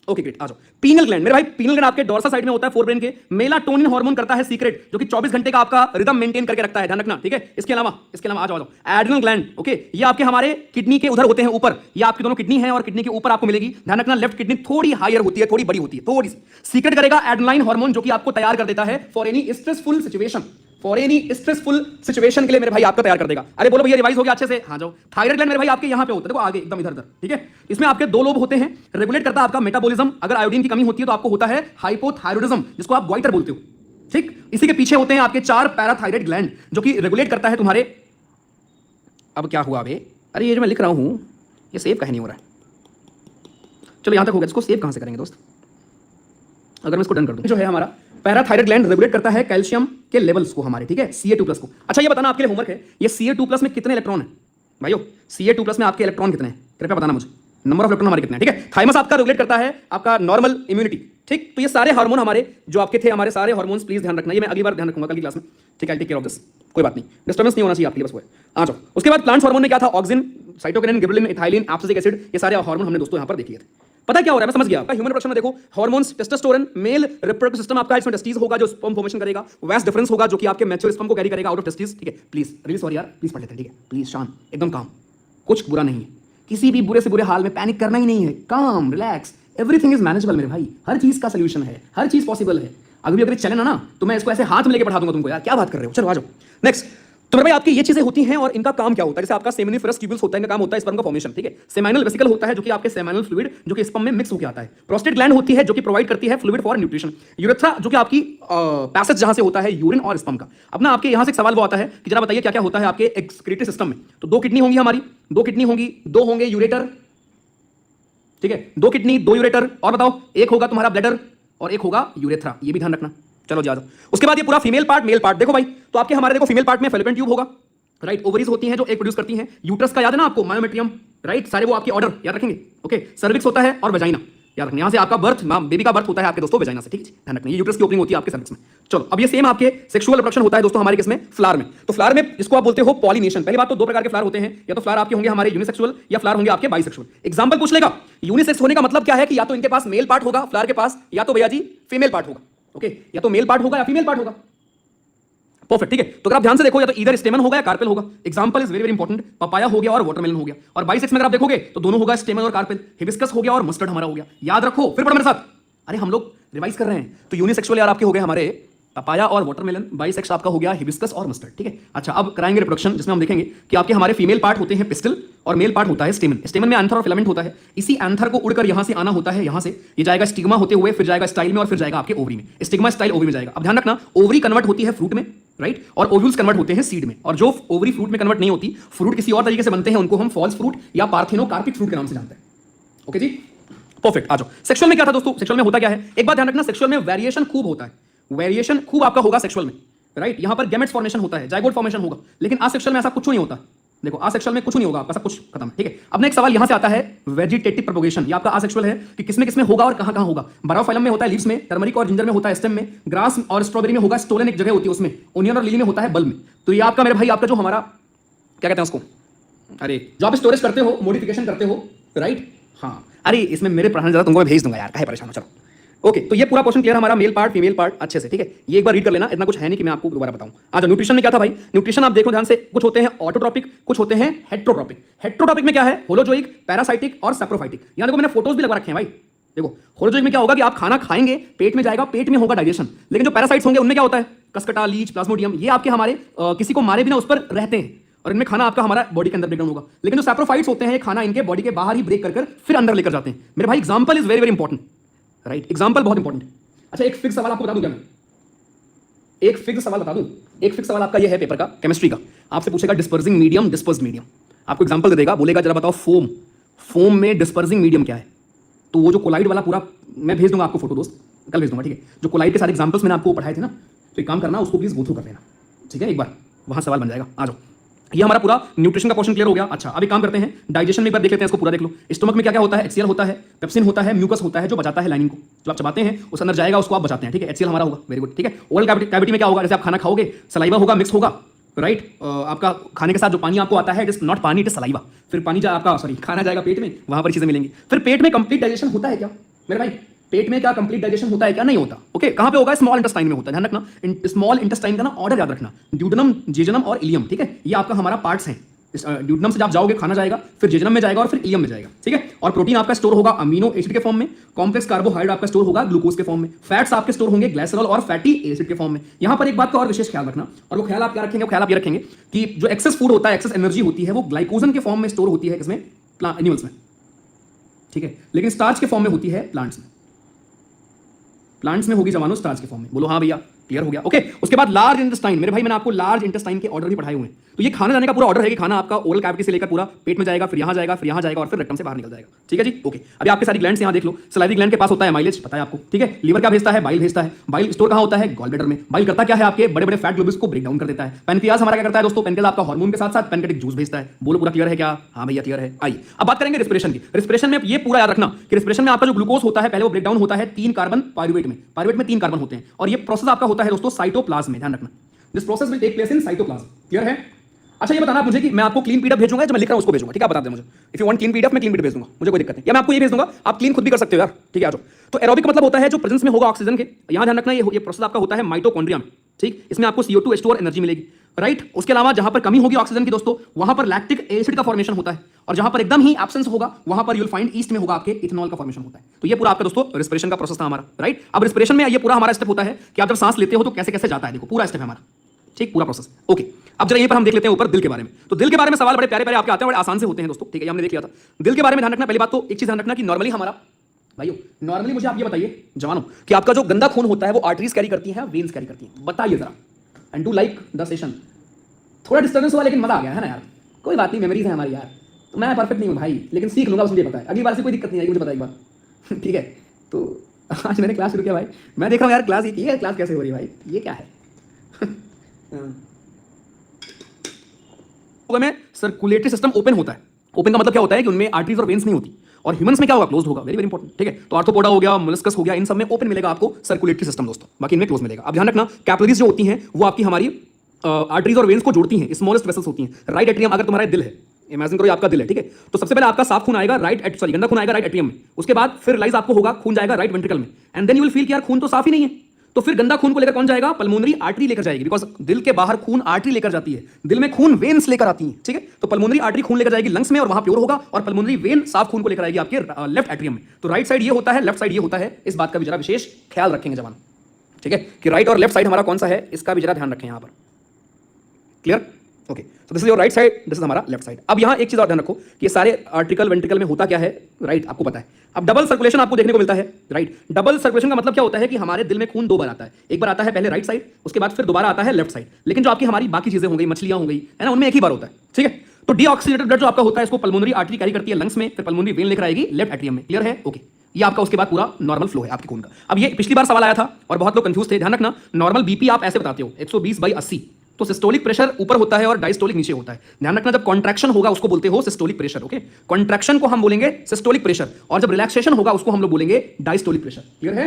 ओके ग्रेट। आ जाओ पीनल ग्लैंड, मेरे भाई पीनल ग्लैंड आपके डोर्सल साइड में होता है, फोरब्रेन के। मेलाटोनिन हार्मोन करता है सीक्रेट, जो कि 24 घंटे का आपका रिदम मेंटेन करके रखता है, ध्यान रखना, ठीक है। इसके अलावा आ जाओ एड्रिनल ग्लैंड, ओके, ये आपके हमारे किडनी के उधर होते हैं ऊपर, ये आपकी दोनों किडनी है और किडनी के ऊपर आपको मिलेगी, ध्यान रखना। लेफ्ट किडनी थोड़ी हायर होती है, थोड़ी बड़ी होती है, थोड़ी सीक्रेट करेगा एड्रेनालाइन हार्मोन, जो कि आपको तैयार कर देता है for any stressful situation, for any stressful situation के लिए मेरे भाई आपको तैयार कर देगा। अरे बोलो भैया रिवाइज हो गया अच्छे से, हाँ जाओ। थायराइड ग्लैंड मेरे भाई आपके यहाँ पे होता है, देखो आगे एकदम इधर, ठीक है। इसमें आपके दो लोब होते हैं, रेगुलेट करता है आपका मेटाबॉलिज्म, अगर आयोडीन की कमी होती है तो आपको होता है हाइपोथायरॉइडिज्म, जिसको आप ग्वाइटर बोलते हो, ठीक। इसी के पीछे होते हैं आपके 4 पैराथायराइड ग्लैंड, जो कि रेगुलेट करता है तुम्हारे, अब क्या हुआ बे, अरे ये जो मैं लिख रहा हूं ये सेव कहीं नहीं हो रहा है, चलो यहां तक हो गया, इसको सेव कहां से करेंगे दोस्त, अगर मैं इसको डन कर दूं, जो है हमारा पैराथायराइड ग्लैंड रेगुलेट करता है कैल्शियम के लेवल्स को हमारे, ठीक है, Ca2+ को। अच्छा ये बताना आपके लिए होमवर्क है, ये Ca2+ में कितने इलेक्ट्रॉन है भाइयों, Ca2+ में आपके इलेक्ट्रॉन कितने हैं, कृपया बताना मुझे, नंबर ऑफ इलेक्ट्रॉन हमारे कितने हैं, ठीक है। थाइमस आपका रेगुलेट करता है आपका नॉर्मल इम्यूनिटी, ठीक। तो ये सारे हार्मोन हमारे जो आपके थे, हमारे सारे हार्मोन्स प्लीज ध्यान रखना, ये मैं अगली बार ध्यान रखूंगा कल की क्लास में, ठीक है। टेक केयर ऑफ दिस, कोई बात नहीं, डिस्टर्बेंस नहीं होना चाहिए आपके लिए, बस वो है। आ जाओ, उसके बाद प्लांट्स हार्मोन में क्या था, auxin, cytokinin, gibberellin, ethylene, abscisic acid, ये सारे हार्मोन हमने दोस्तों यहां पर देख लिए थे। पता क्या हो रहा है, मैं समझ गया। ह्यूमन रिप्रोडक्शन में देखो hormones, testosterone male reproductive system आपका, इसमें टेस्टिस होगा जो स्पर्म फॉर्मेशन करेगा, वैस डिफरेंस होगा जो कि आपके मैच्योर स्पर्म को कैरी करेगा आउट ऑफ टेस्टिस, ठीक है। प्लीज रिलीज सॉरी यार, प्लीज पढ़ लेते हैं, ठीक है, प्लीज शांत, एकदम काम, कुछ बुरा नहीं है, किसी भी बुरे से बुरे हाल में पैनिक करना ही नहीं है, काम रिलैक्स, एवरीथिंग इज मैनेजेबल मेरे भाई, हर चीज का सोल्यूशन है, हर चीज पॉसिबल है। अगर चले ना तो मैं इसको ऐसे हाथ में लेके पढ़ा दूंगा तुमको, यार क्या बात कर रहे हो, चलो आ जाओ नेक्स्ट। तो मेरे भाई आपकी ये चीजें होती हैं और इनका काम क्या होता है, जैसे आपका सेमिनिफरस ट्यूब्यूल्स होता है, इनका काम होता है स्पर्म का फॉर्मेशन, ठीक है। सेमाइनल वेसिकल होता है जो कि आपके सेमाइनल फ्लूइड जो कि स्पर्म में मिक्स होकर आता है। प्रोस्टेट ग्लैंड होती है जो कि प्रोवाइड करती है फ्लूइड फॉर न्यूट्रिशन। यूरेथ्रा जो कि आपकी पैसेज जहां से होता है यूरिन और स्पर्म का। अब ना आपके यहां से एक सवाल वो आता है कि जरा बताइए क्या क्या होता है आपके एक्सक्रीटरी सिस्टम में। तो 2 किडनी होंगी हमारी, 2 किडनी होंगी, 2 होंगे यूरेटर, ठीक है, 2 किडनी 2 यूरेटर, और बताओ एक होगा तुम्हारा ब्लैडर और एक होगा यूरेथ्रा, ये भी ध्यान रखना। चलो जा जाओ। उसके बाद ये पूरा फीमेल पार्ट मेल पार्ट, देखो भाई तो आपके हमारे देखो फीमेल पार्ट में फैलोपियन ट्यूब होगा, राइट, ओवरीज होती हैं जो एक प्रोड्यूस करती हैं, यूट्रस का याद है ना आपको, मायोमेट्रियम, राइट, सारे वो आपके ऑर्डर याद रखेंगे, ओके। सर्विक्स होता है और वजाइना, याद रखना, यहाँ से आपका बर्थ, बेबी का बर्थ होता है आपके दोस्तों वेजाइना से, ठीक है, ध्यान रखना, ये यूट्रस की ओपनिंग होती है आपके सर्विक्स में। चलो अब ये सेम आपके सेक्सुअल रिप्रोडक्शन होता है दोस्तों हमारे किसमें, फ्लावर में। तो फ्लावर में जिसको आप बोलते हो पॉलिनेशन। पहली बात तो दो प्रकार के फ्लावर होते हैं, या तो फ्लावर आपके होंगे हमारे यूनिसेक्सुअल या फ्लावर होंगे आपके बाइसेक्सुअल। एग्जांपल पूछ लेगा, यूनिसेक्स होने का मतलब क्या है कि या तो इनके पास मेल पार्ट होगा फ्लावर के पास, या तो भैया जी फीमेल पार्ट होगा। ओके, या तो मेल पार्ट होगा या फीमेल पार्ट होगा। परफेक्ट, ठीक है। तो अगर आप ध्यान से देखो, या तो इधर स्टेमन होगा या कार्पेल होगा। Example is very very important, papaya हो गया और वाटरमेलन हो गया। और बाइसेक्स में अगर आप देखोगे तो दोनों होगा स्टेमन और कार्पेल। हिबिस्कस हो गया और मस्टर्ड हमारा हो गया। याद रखो, फिर पढ़ो मेरे साथ। अरे हम लोग रिवाइज कर रहे हैं। तो यूनिसेक्सुअल यार आपके हो गए हमारे पपाया और वाटरमेलन, बाइसेक्स आपका हो गया हिबिस्कस और मस्टर्ड, ठीक है। अच्छा, अब कराएंगे रिप्रोडक्शन, जिसमें हम देखेंगे कि आपके हमारे फीमेल पार्ट होते हैं पिस्टल और मेल पार्ट होता है स्टेमन। स्टेमन में एंथर और फिलामेंट होता है। इसी एंथर को उड़कर यहां से आना होता है, यहां से ये जाएगा स्टिग्मा होते हुए, फिर जाएगा स्टाइल में और फिर जाएगा आपके ओवरी में। स्टिग्मा स्टाइल ओवरी में जाएगा। अब ध्यान रखना, ओवरी कन्वर्ट होती है फ्रूट में, राइट, और ओव्यूल्स कन्वर्ट होते हैं सीड में। और जो ओवरी फ्रूट में कन्वर्ट नहीं होती, फ्रूट किसी और तरीके से बनते हैं, उनको हम फॉल्स फ्रूट या पार्थिनोकार्पिक फ्रूट के नाम से जानते हैं। ओके जी, परफेक्ट। आ जाओ, सेक्सुअल में क्या था दोस्तों, सेक्सुअल में होता क्या है, एक बात ध्यान रखना, सेक्सुअल में वेरिएशन खूब होता है। वेरिएशन खूब आपका होगा सेक्सुअल में, राइट। यहां पर गैमेट्स फॉर्मेशन होता है, जाइगोट फॉर्मेशन होगा। लेकिन आसेक्सुअल में ऐसा कुछ नहीं होता। देखो, आसेक्सुअल में कुछ नहीं होगा आपका, सब कुछ खत्म, ठीक है। अब नेक्स्ट सवाल यहां से आता है, वेजिटेटिव प्रोपगेशन। ये आपका आसेक्सुअल है कि किसमें किसमें होगा और कहां कहां होगा। बराफाइलम में होता है लीव्स में, टर्मरिक और जिंजर में होता है स्टेम में, ग्रास और स्ट्रॉबेरी में होगा स्टोलन एक जगह होती है उसमें, ओनियन और लिली में होता है बल्ब में। तो ये आपका मेरे भाई आपका जो हमारा क्या कहते हैं उसको, अरे जो आप स्टोरेज करते हो, मॉडिफिकेशन करते हो, राइट। हाँ, अरे इसमें मेरे पढ़ाने जरा तुमको मैं भेज दूंगा यार, काहे परेशान हो। चलो ओके, तो ये पूरा क्वेश्चन क्लियर हमारा, मेल पार्ट फीमेल पार्ट अच्छे से, ठीक है। ये एक बार रीड कर लेना, इतना कुछ है नहीं कि मैं आपको दोबारा बताऊं। आज न्यूट्रिशन में क्या था भाई, न्यूट्रिशन आप देखो ध्यान से, कुछ होते हैं ऑटोट्रॉपिक, कुछ होते हैं हेट्रोट्रॉपिक। हेट्रोट्रॉपिक में क्या है, होलोजोइक, पैरासाइटिक और सैप्रोफाइटिक। यहां देखो मैंने फोटोज भी लगा रखे हैं भाई। देखो होलोजोइक में क्या होगा कि आप खाना खाएंगे, पेट में जाएगा, पेट में होगा डाइजेशन। लेकिन जो पैरासाइट्स होंगे उनमें क्या होता है, कसकटा, लीच, प्लाज्मोडियम, ये आपके हमारे किसी को मारे बिना उस पर रहते हैं और इनमें खाना आपका हमारा बॉडी के अंदर ब्रेकडाउन होगा। लेकिन जो सैप्रोफाइट्स होते हैं, ये खाना इनके बॉडी के बाहर ही ब्रेक कर फिर अंदर लेकर जाते हैं। मेरे भाई example is very very important, right, example बहुत इंपॉर्टेंट। अच्छा, एक फिक्स सवाल आपको बता दूं क्या मैं, एक फिक्स सवाल बता दूं। एक फिक्स सवाल आपका ये है पेपर का, केमिस्ट्री का, आपसे पूछेगा डिस्पर्सिंग मीडियम, डिस्पर्स्ड मीडियम। आपको एग्जांपल दे देगा, बोलेगा जरा बताओ फोम, फोम में डिस्पर्सिंग मीडियम क्या है। तो वो जो कोलाइड वाला पूरा मैं भेज दूंगा आपको फोटो दोस्त, कल भेज दूंगा, ठीक है। जो कोलाइड के सारे एग्जांपल्स मैंने आपको पढ़ाए थे ना, तो एक काम करना, उसको प्लीज गो थ्रू कर लेना, ठीक है, एक बार वहां सवाल बन जाएगा। आ जाओ, ये हमारा पूरा न्यूट्रिशन का पोर्शन क्लियर हो गया। अच्छा, अब एक काम करते हैं, डाइजेशन में एक बार देख लेते हैं, इसको पूरा देख लो। स्टमक में क्या क्या होता है, HCl होता है, पेप्सिन होता है, म्यूकस होता है जो बचाता है लाइनिंग को, जो आप चबाते हैं उस अंदर जाएगा, उसको आप बचाते हैं, ठीक है। HCl हमारा होगा, वेरी गुड, ठीक है। ओरल कैविटी में क्या होगा, जैसे आप खाना खाओगे, सलाइवा होगा, मिक्स होगा, राइट। आपका खाने के साथ जो पानी आपको आता है, इट इज नॉट पानी, इट इज सलाइवा। फिर पानी आपका सॉरी खाना जाएगा पेट में, वहां पर चीजें मिलेंगी। फिर पेट में कंप्लीट डाइजेशन होता है क्या मेरे भाई, पेट में क्या कंप्लीट डाइजेशन होता है क्या, नहीं होता। ओके, कहां पे होगा, स्मॉल इंटेस्टाइन में होता है, ध्यान रखना। स्मॉल इंटेस्टाइन का ना ऑर्डर याद रखना, ड्यूडेनम, जेजनम और इलियम, ठीक है। ये आपका हमारा पार्ट्स हैं। ड्यूडेनम से आप जाओगे, खाना जाएगा, फिर जेजनम में जाएगा और फिर इलियम में जाएगा, ठीक है। और प्रोटीन आपका स्टोर होगा अमीनो एसिड के फॉर्म में, कॉम्प्लेक्स कार्बोहाइड्रेट आपका स्टोर होगा ग्लूकोज के फॉर्म में, फैट्स आपके स्टोर होंगे ग्लाइसरॉल और फैटी एसिड के फॉर्म में। यहां पर एक बात का और विशेष ख्याल रखना, और वो ख्याल आप क्या रखेंगे, ख्याल आप ये रखेंगे कि जो एक्सेस फूड होता है, एक्सेस एनर्जी होती है, वो ग्लाइकोजन के फॉर्म में स्टोर होती है, किसमें, एनिमल्स में, ठीक है। लेकिन स्टार्च के फॉर्म में होती है प्लांट्स में। प्लांट्स में होगी जवानों स्टार्च के फॉर्म में। बोलो हाँ भैया, क्लियर हो गया। ओके, उसके बाद लार्ज इंटेस्टाइन, मेरे भाई मैंने आपको लार्ज इंटेस्टाइन के ऑर्डर भी पढ़ाए हुए हैं। तो ये खाना जाने का पूरा ऑर्डर है कि खाना आपका ओरल कैविटी से लेकर पूरा पेट में जाएगा, फिर यहां जाएगा, फिर यहां जाएगा और फिर रेक्टम से बाहर निकल जाएगा, ठीक है जी। ओके, अभी आपके सारी ग्लैंड्स यहां देख लो। सलाइवरी ग्लैंड के पास होता है माइलेज, पता है आपको, ठीक है। लीवर क्या भेजता है, बाइल भेजता है। बाइल स्टोर कहां होता है, गॉल ब्लैडर में। बाइल करता क्या है, आपके बड़े बड़े फैट ग्लोब्यूल्स को ब्रेक डाउन कर देता है। पैनक्रियाज हमारा क्या करता है दोस्तों, पैनक्रियाज आपका हार्मोन के साथ साथ पैनक्रेटिक जूस भेजता है। बोलो पूरा क्लियर है क्या, हाँ भैया क्लियर है। आइए अब बात करेंगे रेस्पिरेशन की। रेस्पिरेशन में ये पूरा याद रखना कि रेस्पिरेशन में आपका जो ग्लूकोज होता है, पहले वो ब्रेक डाउन होता है 3 कार्बन पायरुवेट में। पायरुवेट में 3 कार्बन होते हैं और ये प्रोसेस आपका होता है दोस्तों साइटोप्लाज्म में, ध्यान रखना। This process will take place in cytoplasm, clear है। अच्छा, ये बताना मुझे कि मैं आपको क्लीन पीडीएफ भेजूंगा, जो मैं लिख रहा हूं उसको भेजूंगा, ठीक है। आप बता दें मुझे, if you want clean PDF, मैं क्लीन पीडीएफ भेज दूंगा, मुझे कोई दिक्कत नहीं। या मैं आपको ये भेज दूंगा, आप क्लीन खुद भी कर सकते हो यार, ठीक है। आ जाओ। तो एरोबिक मतलब होता है जो प्रेजेंस में होगा ऑक्सीजन के। यहां ध्यान रखना, ये प्रोसेस आपका होता है माइटोकॉन्ड्रिया में, ठीक। इसमें आपको CO2 H2 और एनर्जी मिलेगी, राइट। उसके अलावा जहां पर कमी होगी ऑक्सीजन की दोस्तों, वहां पर लैक्टिक एसिड का फॉर्मेशन होता है, और जहां पर एकदम ही एब्सेंस होगा वहां पर यूल फाइंड ईस्ट में होगा आपके इथेनॉल का फॉर्मेशन होता है। तो ये पूरा आपका दोस्तों रेस्पिरेशन का प्रोसेस था हमारा, राइट। अब रेस्पिरेशन में ये पूरा हमारा स्टेप होता है कि आप जब सांस लेते हो तो कैसे कैसे जाता है, देखो पूरा स्टेप है हमारा, ठीक, पूरा प्रोसेस। ओके, अब जरा यहीं पर हम देख लेते हैं ऊपर दिल के बारे में। तो दिल के बारे में सवाल बड़े प्यारे प्यारे आपके आते हैं, बड़े आसान से होते हैं दोस्तों, ठीक है। ये हमने देख लिया था। दिल के बारे में ध्यान रखना, पहली बात तो एक चीज ध्यान रखना कि नॉर्मली हमारा भाइयों, नॉर्मली मुझे आप ये बताइए जवानों कि आपका जो गंदा खून होता है वो आर्टरीज कैरी करती हैं, वेन्स कैरी करती हैं, बताइए जरा। And do like the session. थोड़ा डिस्टर्बेंस हुआ लेकिन मजा आ गया है ना यार, कोई बात नहीं, मेमोरीज है हमारी यार। तो मैं परफेक्ट नहीं हूँ भाई, लेकिन सीख लूंगा, मुझे पता है, अगली बार से कोई दिक्कत नहीं आएगी, मुझे पता है एक बार, ठीक है। तो आज मैंने क्लास शुरू किया भाई, मैं देख रहा हूँ यार क्लास ये है, क्लास कैसे हो रही है भाई, ये क्या है। में सर्कुलेटरी सिस्टम ओपन होता है। ओपन का मतलब क्या होता है कि उनमें आर्टरीज और वेन्स नहीं होती, और ह्यूमंस में क्या होगा, क्लोज होगा, वेरी वेरी इंपॉर्टेंट, ठीक है। तो आर्थ्रोपोडा हो गया, मोलस्कस हो गया, इन सब में ओपन मिलेगा आपको सर्कुलेटरी सिस्टम दोस्तों, बाकी इनमें क्लोज मिलेगा। अब ध्यान रखना कैपिलरीज जो होती हैं वो आपकी हमारी आर्टरीज और वेन्स को जोड़ती हैं, स्मॉलेस्ट वेसल्स होती हैं। राइट एट्रियम अगर तुम्हारा दिल है, इमेजिन करो ये आपका दिल है, ठीक है, तो सबसे पहले आपका साफ खून आएगा गंदा खून आएगा राइट एट्रियम में, उसके बाद फिर रियलाइज आपको होगा खून जाएगा राइट वेंट्रिकल में, and then you will feel कि यार खून तो साफ ही नहीं है, तो फिर गंदा खून को लेकर कौन जाएगा, पल्मोनरी आर्टरी लेकर जाएगी, बिकॉज दिल के बाहर खून आर्टरी लेकर जाती है, दिल में खून वेन्स लेकर आती है, ठीक है। तो पल्मोनरी आर्टरी खून लेकर जाएगी लंग्स में और वहां प्योर होगा, और पल्मोनरी वेन साफ खून को लेकर आएगी आपके लेफ्ट एट्रियम में। तो राइट साइड ये होता है, लेफ्ट साइड ये होता है, इस बात का भी जरा विशेष ख्याल रखेंगे जवान, ठीक है, कि राइट और लेफ्ट साइड हमारा कौन सा है, इसका भी जरा ध्यान रखें यहां पर। Clear, okay. So this is your right side, this is हमारा लेफ्ट साइड। अब यहां एक चीज और ध्यान रखो कि ये सारे आर्टिकल वेंट्रिकल में होता क्या है, राइट, आपको पता है। अब डबल सर्कुलेशन आपको देखने को मिलता है, राइट। डबल सर्कुलेशन का मतलब क्या होता है कि हमारे दिल में खून दो बार आता है, एक बार आता है पहले राइट साइड, उसके बाद फिर दोबारा आता है लेफ्ट साइड। लेकिन जो आपकी हमारी बाकी चीजें हो गई, मछलियां हो गई है ना, उनमें एक ही बार होता है, ठीक है। तो डीऑक्सीडेटेड ब्लड जो आपका होता है, इसको पल्मोनरी आर्टरी कैरी करती है लंग्स में, फिर पल्मोनरी वेन लेकर आएगी लेफ्ट एट्रियम में। क्लियर है, ओके। ये आपका उसके बाद पूरा नॉर्मल फ्लो है आपके खून का। अब ये पिछली बार सवाल आया था और बहुत लोग कंफ्यूज थे, ध्यान रखना। नॉर्मल बीपी आप ऐसे बताते हो 120/80, तो सिस्टोलिक प्रेशर ऊपर होता है और डायस्टोलिक नीचे होता है। ध्यान रखना, जब कॉन्ट्रैक्शन होगा उसको बोलते हो सिस्टोलिक प्रेशर, ओके। कॉन्ट्रैक्शन को हम बोलेंगे सिस्टोलिक प्रेशर, और जब रिलैक्सेशन होगा उसको हम लोग बोलेंगे डायस्टोलिक प्रेशर। क्लियर है,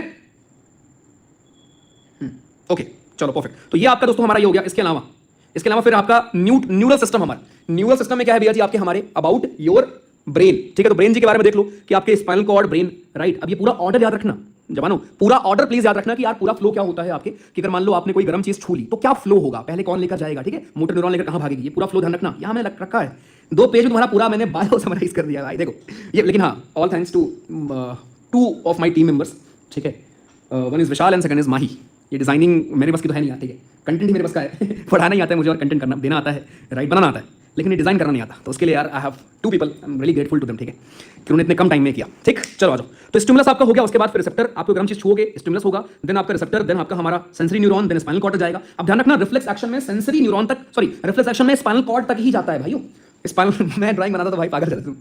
ओके, चलो परफेक्ट। तो ये आपका दोस्तों हमारा ये हो गया। इसके अलावा फिर आपका न्यूरल सिस्टम, हमारा न्यूरल सिस्टम में क्या है भैया जी, आपके हमारे अबाउट योर ब्रेन, ठीक है। तो ब्रेन जी के बारे में देख लो कि आपके स्पाइनल कॉर्ड, ब्रेन, राइट। अब ये पूरा ऑर्डर याद रखना जवानों, पूरा ऑर्डर प्लीज याद रखना कि यार पूरा फ्लो क्या होता है आपके, कि अगर मान लो आपने कोई गर्म चीज छू ली तो क्या फ्लो होगा, पहले कौन लेकर जाएगा, ठीक है, मोटर न्यूरॉन लेकर कहां भागेगी, ये पूरा फ्लो ध्यान रखना। यहां मैंने रखा है 2 पेज में तुम्हारा पूरा मैंने बायो समराइज कर दिया भाई, देखो ये। लेकिन हाँ, all thanks to 2 of my team members, ठीक है। One is Vishal and second is Mahi. ये डिजाइनिंग मेरे बस की तो है नहीं, ठीक है, कंटेंट ही मेरे बस का है पढ़ाना ही आता है मुझे और कंटेंट करना देना आता है, राइट, बनाना आता है, लेकिन ये डिजाइन करना नहीं आता। तो उसके लिए यार I have 2 people, I am really grateful to them, ठीक है, कि उन्होंने इतने कम टाइम में किया, ठीक। चलो आ जाओ। तो स्टिमुलस आपका हो गया, उसके बाद फिर रिसेप्टर, आपको गर्म चीज छूओगे स्टिमुलस होगा, देन आपका रिसेप्टर, देन आपका हमारा sensory neuron, then spinal cord तक जाएगा। अब ध्यान रखना, रिफ्लेक्स एक्शन में सेंसरी न्यूरॉन तक, सॉरी, रिफ्लेक्स एक्शन में स्पाइनल कॉर्ड तक ही जाता है भाइयों। स्पाइनल मैं ड्राइंग बनाता तो भाई पागल कर तुम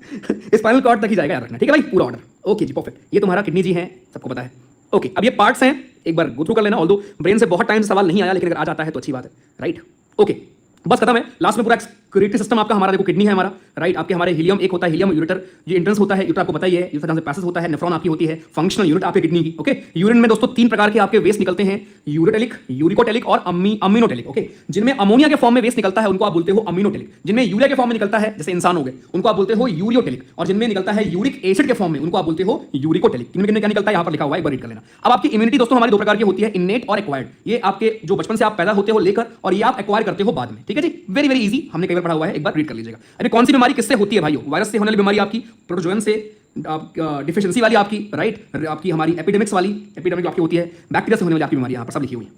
स्पाइनल कॉर्ड तक ही जाएगा, याद रखना, ठीक है भाई, पूरा ऑर्डर। ओके जी, परफेक्ट। ये तुम्हारा किडनी जी है, सबको पता है, ओके। अब ये पार्ट्स हैं, एक बार गो थ्रू कर लेना, ऑल्दो ब्रेन से बहुत टाइम से सवाल नहीं आया, लेकिन अगर आ जाता है तो अच्छी बात है, राइट, ओके। बस खत्म है। लास्ट में पूरा एक्सक्रीटरी सिस्टम आपका हमारा, देखो किडनी है हमारा, राइट। आपके हमारे हीलियम एक होता है, हीलियम यूरेटर, ये एंट्रेंस होता है, यूरेटर आपको पता ही है, यूरेटर जहां से पैसेज होता है, नेफ्रॉन आपकी होती है, फंक्शनल यूनिट आपके किडनी की, ओके। यूरिन में दोस्तों 3 प्रकार के आपके वेस्ट निकलते हैं, यूरेटेलिक, यूरिकोटेलिक और अमीनोटेलिक, ओके। जिनमें अमोनिया के फॉर्म में वेस्ट निकलता है उनको आप बोलते हो अमीनोटेलिक, जिनमें यूरिया के फॉर्म में निकलता है जैसे इंसान हो गए उनको आप बोलते हो यूरियोटेलिक, और जिनमें निकलता है यूरिक एसिड के फॉर्म में उनको आप बोलते हो यूरिकोटेलिक। इनमें क्या निकलता है यहाँ पर लिखा हुआ है, एक बार रीड कर लेना। अब आपकी इम्यूनिटी दोस्तों हमारी 2 प्रकार की होती है, इनेट और एक्वायर्ड। ये आपके जो बचपन से आप पैदा होते हो लेकर, और ये आप एक्वायर करते हो बाद में, ठीक है जी, वेरी वेरी इजी, हमने कई बार पढ़ा हुआ है, एक बार रीड कर लीजिएगा। अभी कौन सी बीमारी किससे होती है भाइयों, वायरस से होने वाली बीमारी आपकी, प्रोटोजोयन से, डिफिशियंसी वाली आपकी, राइट, आपकी हमारी एपिडेमिक्स वाली, एपिडेमिक आपकी होती है, बैक्टीरिया से होने वाली आपकी बीमारी, यहाँ पर सब लिखी हुई है,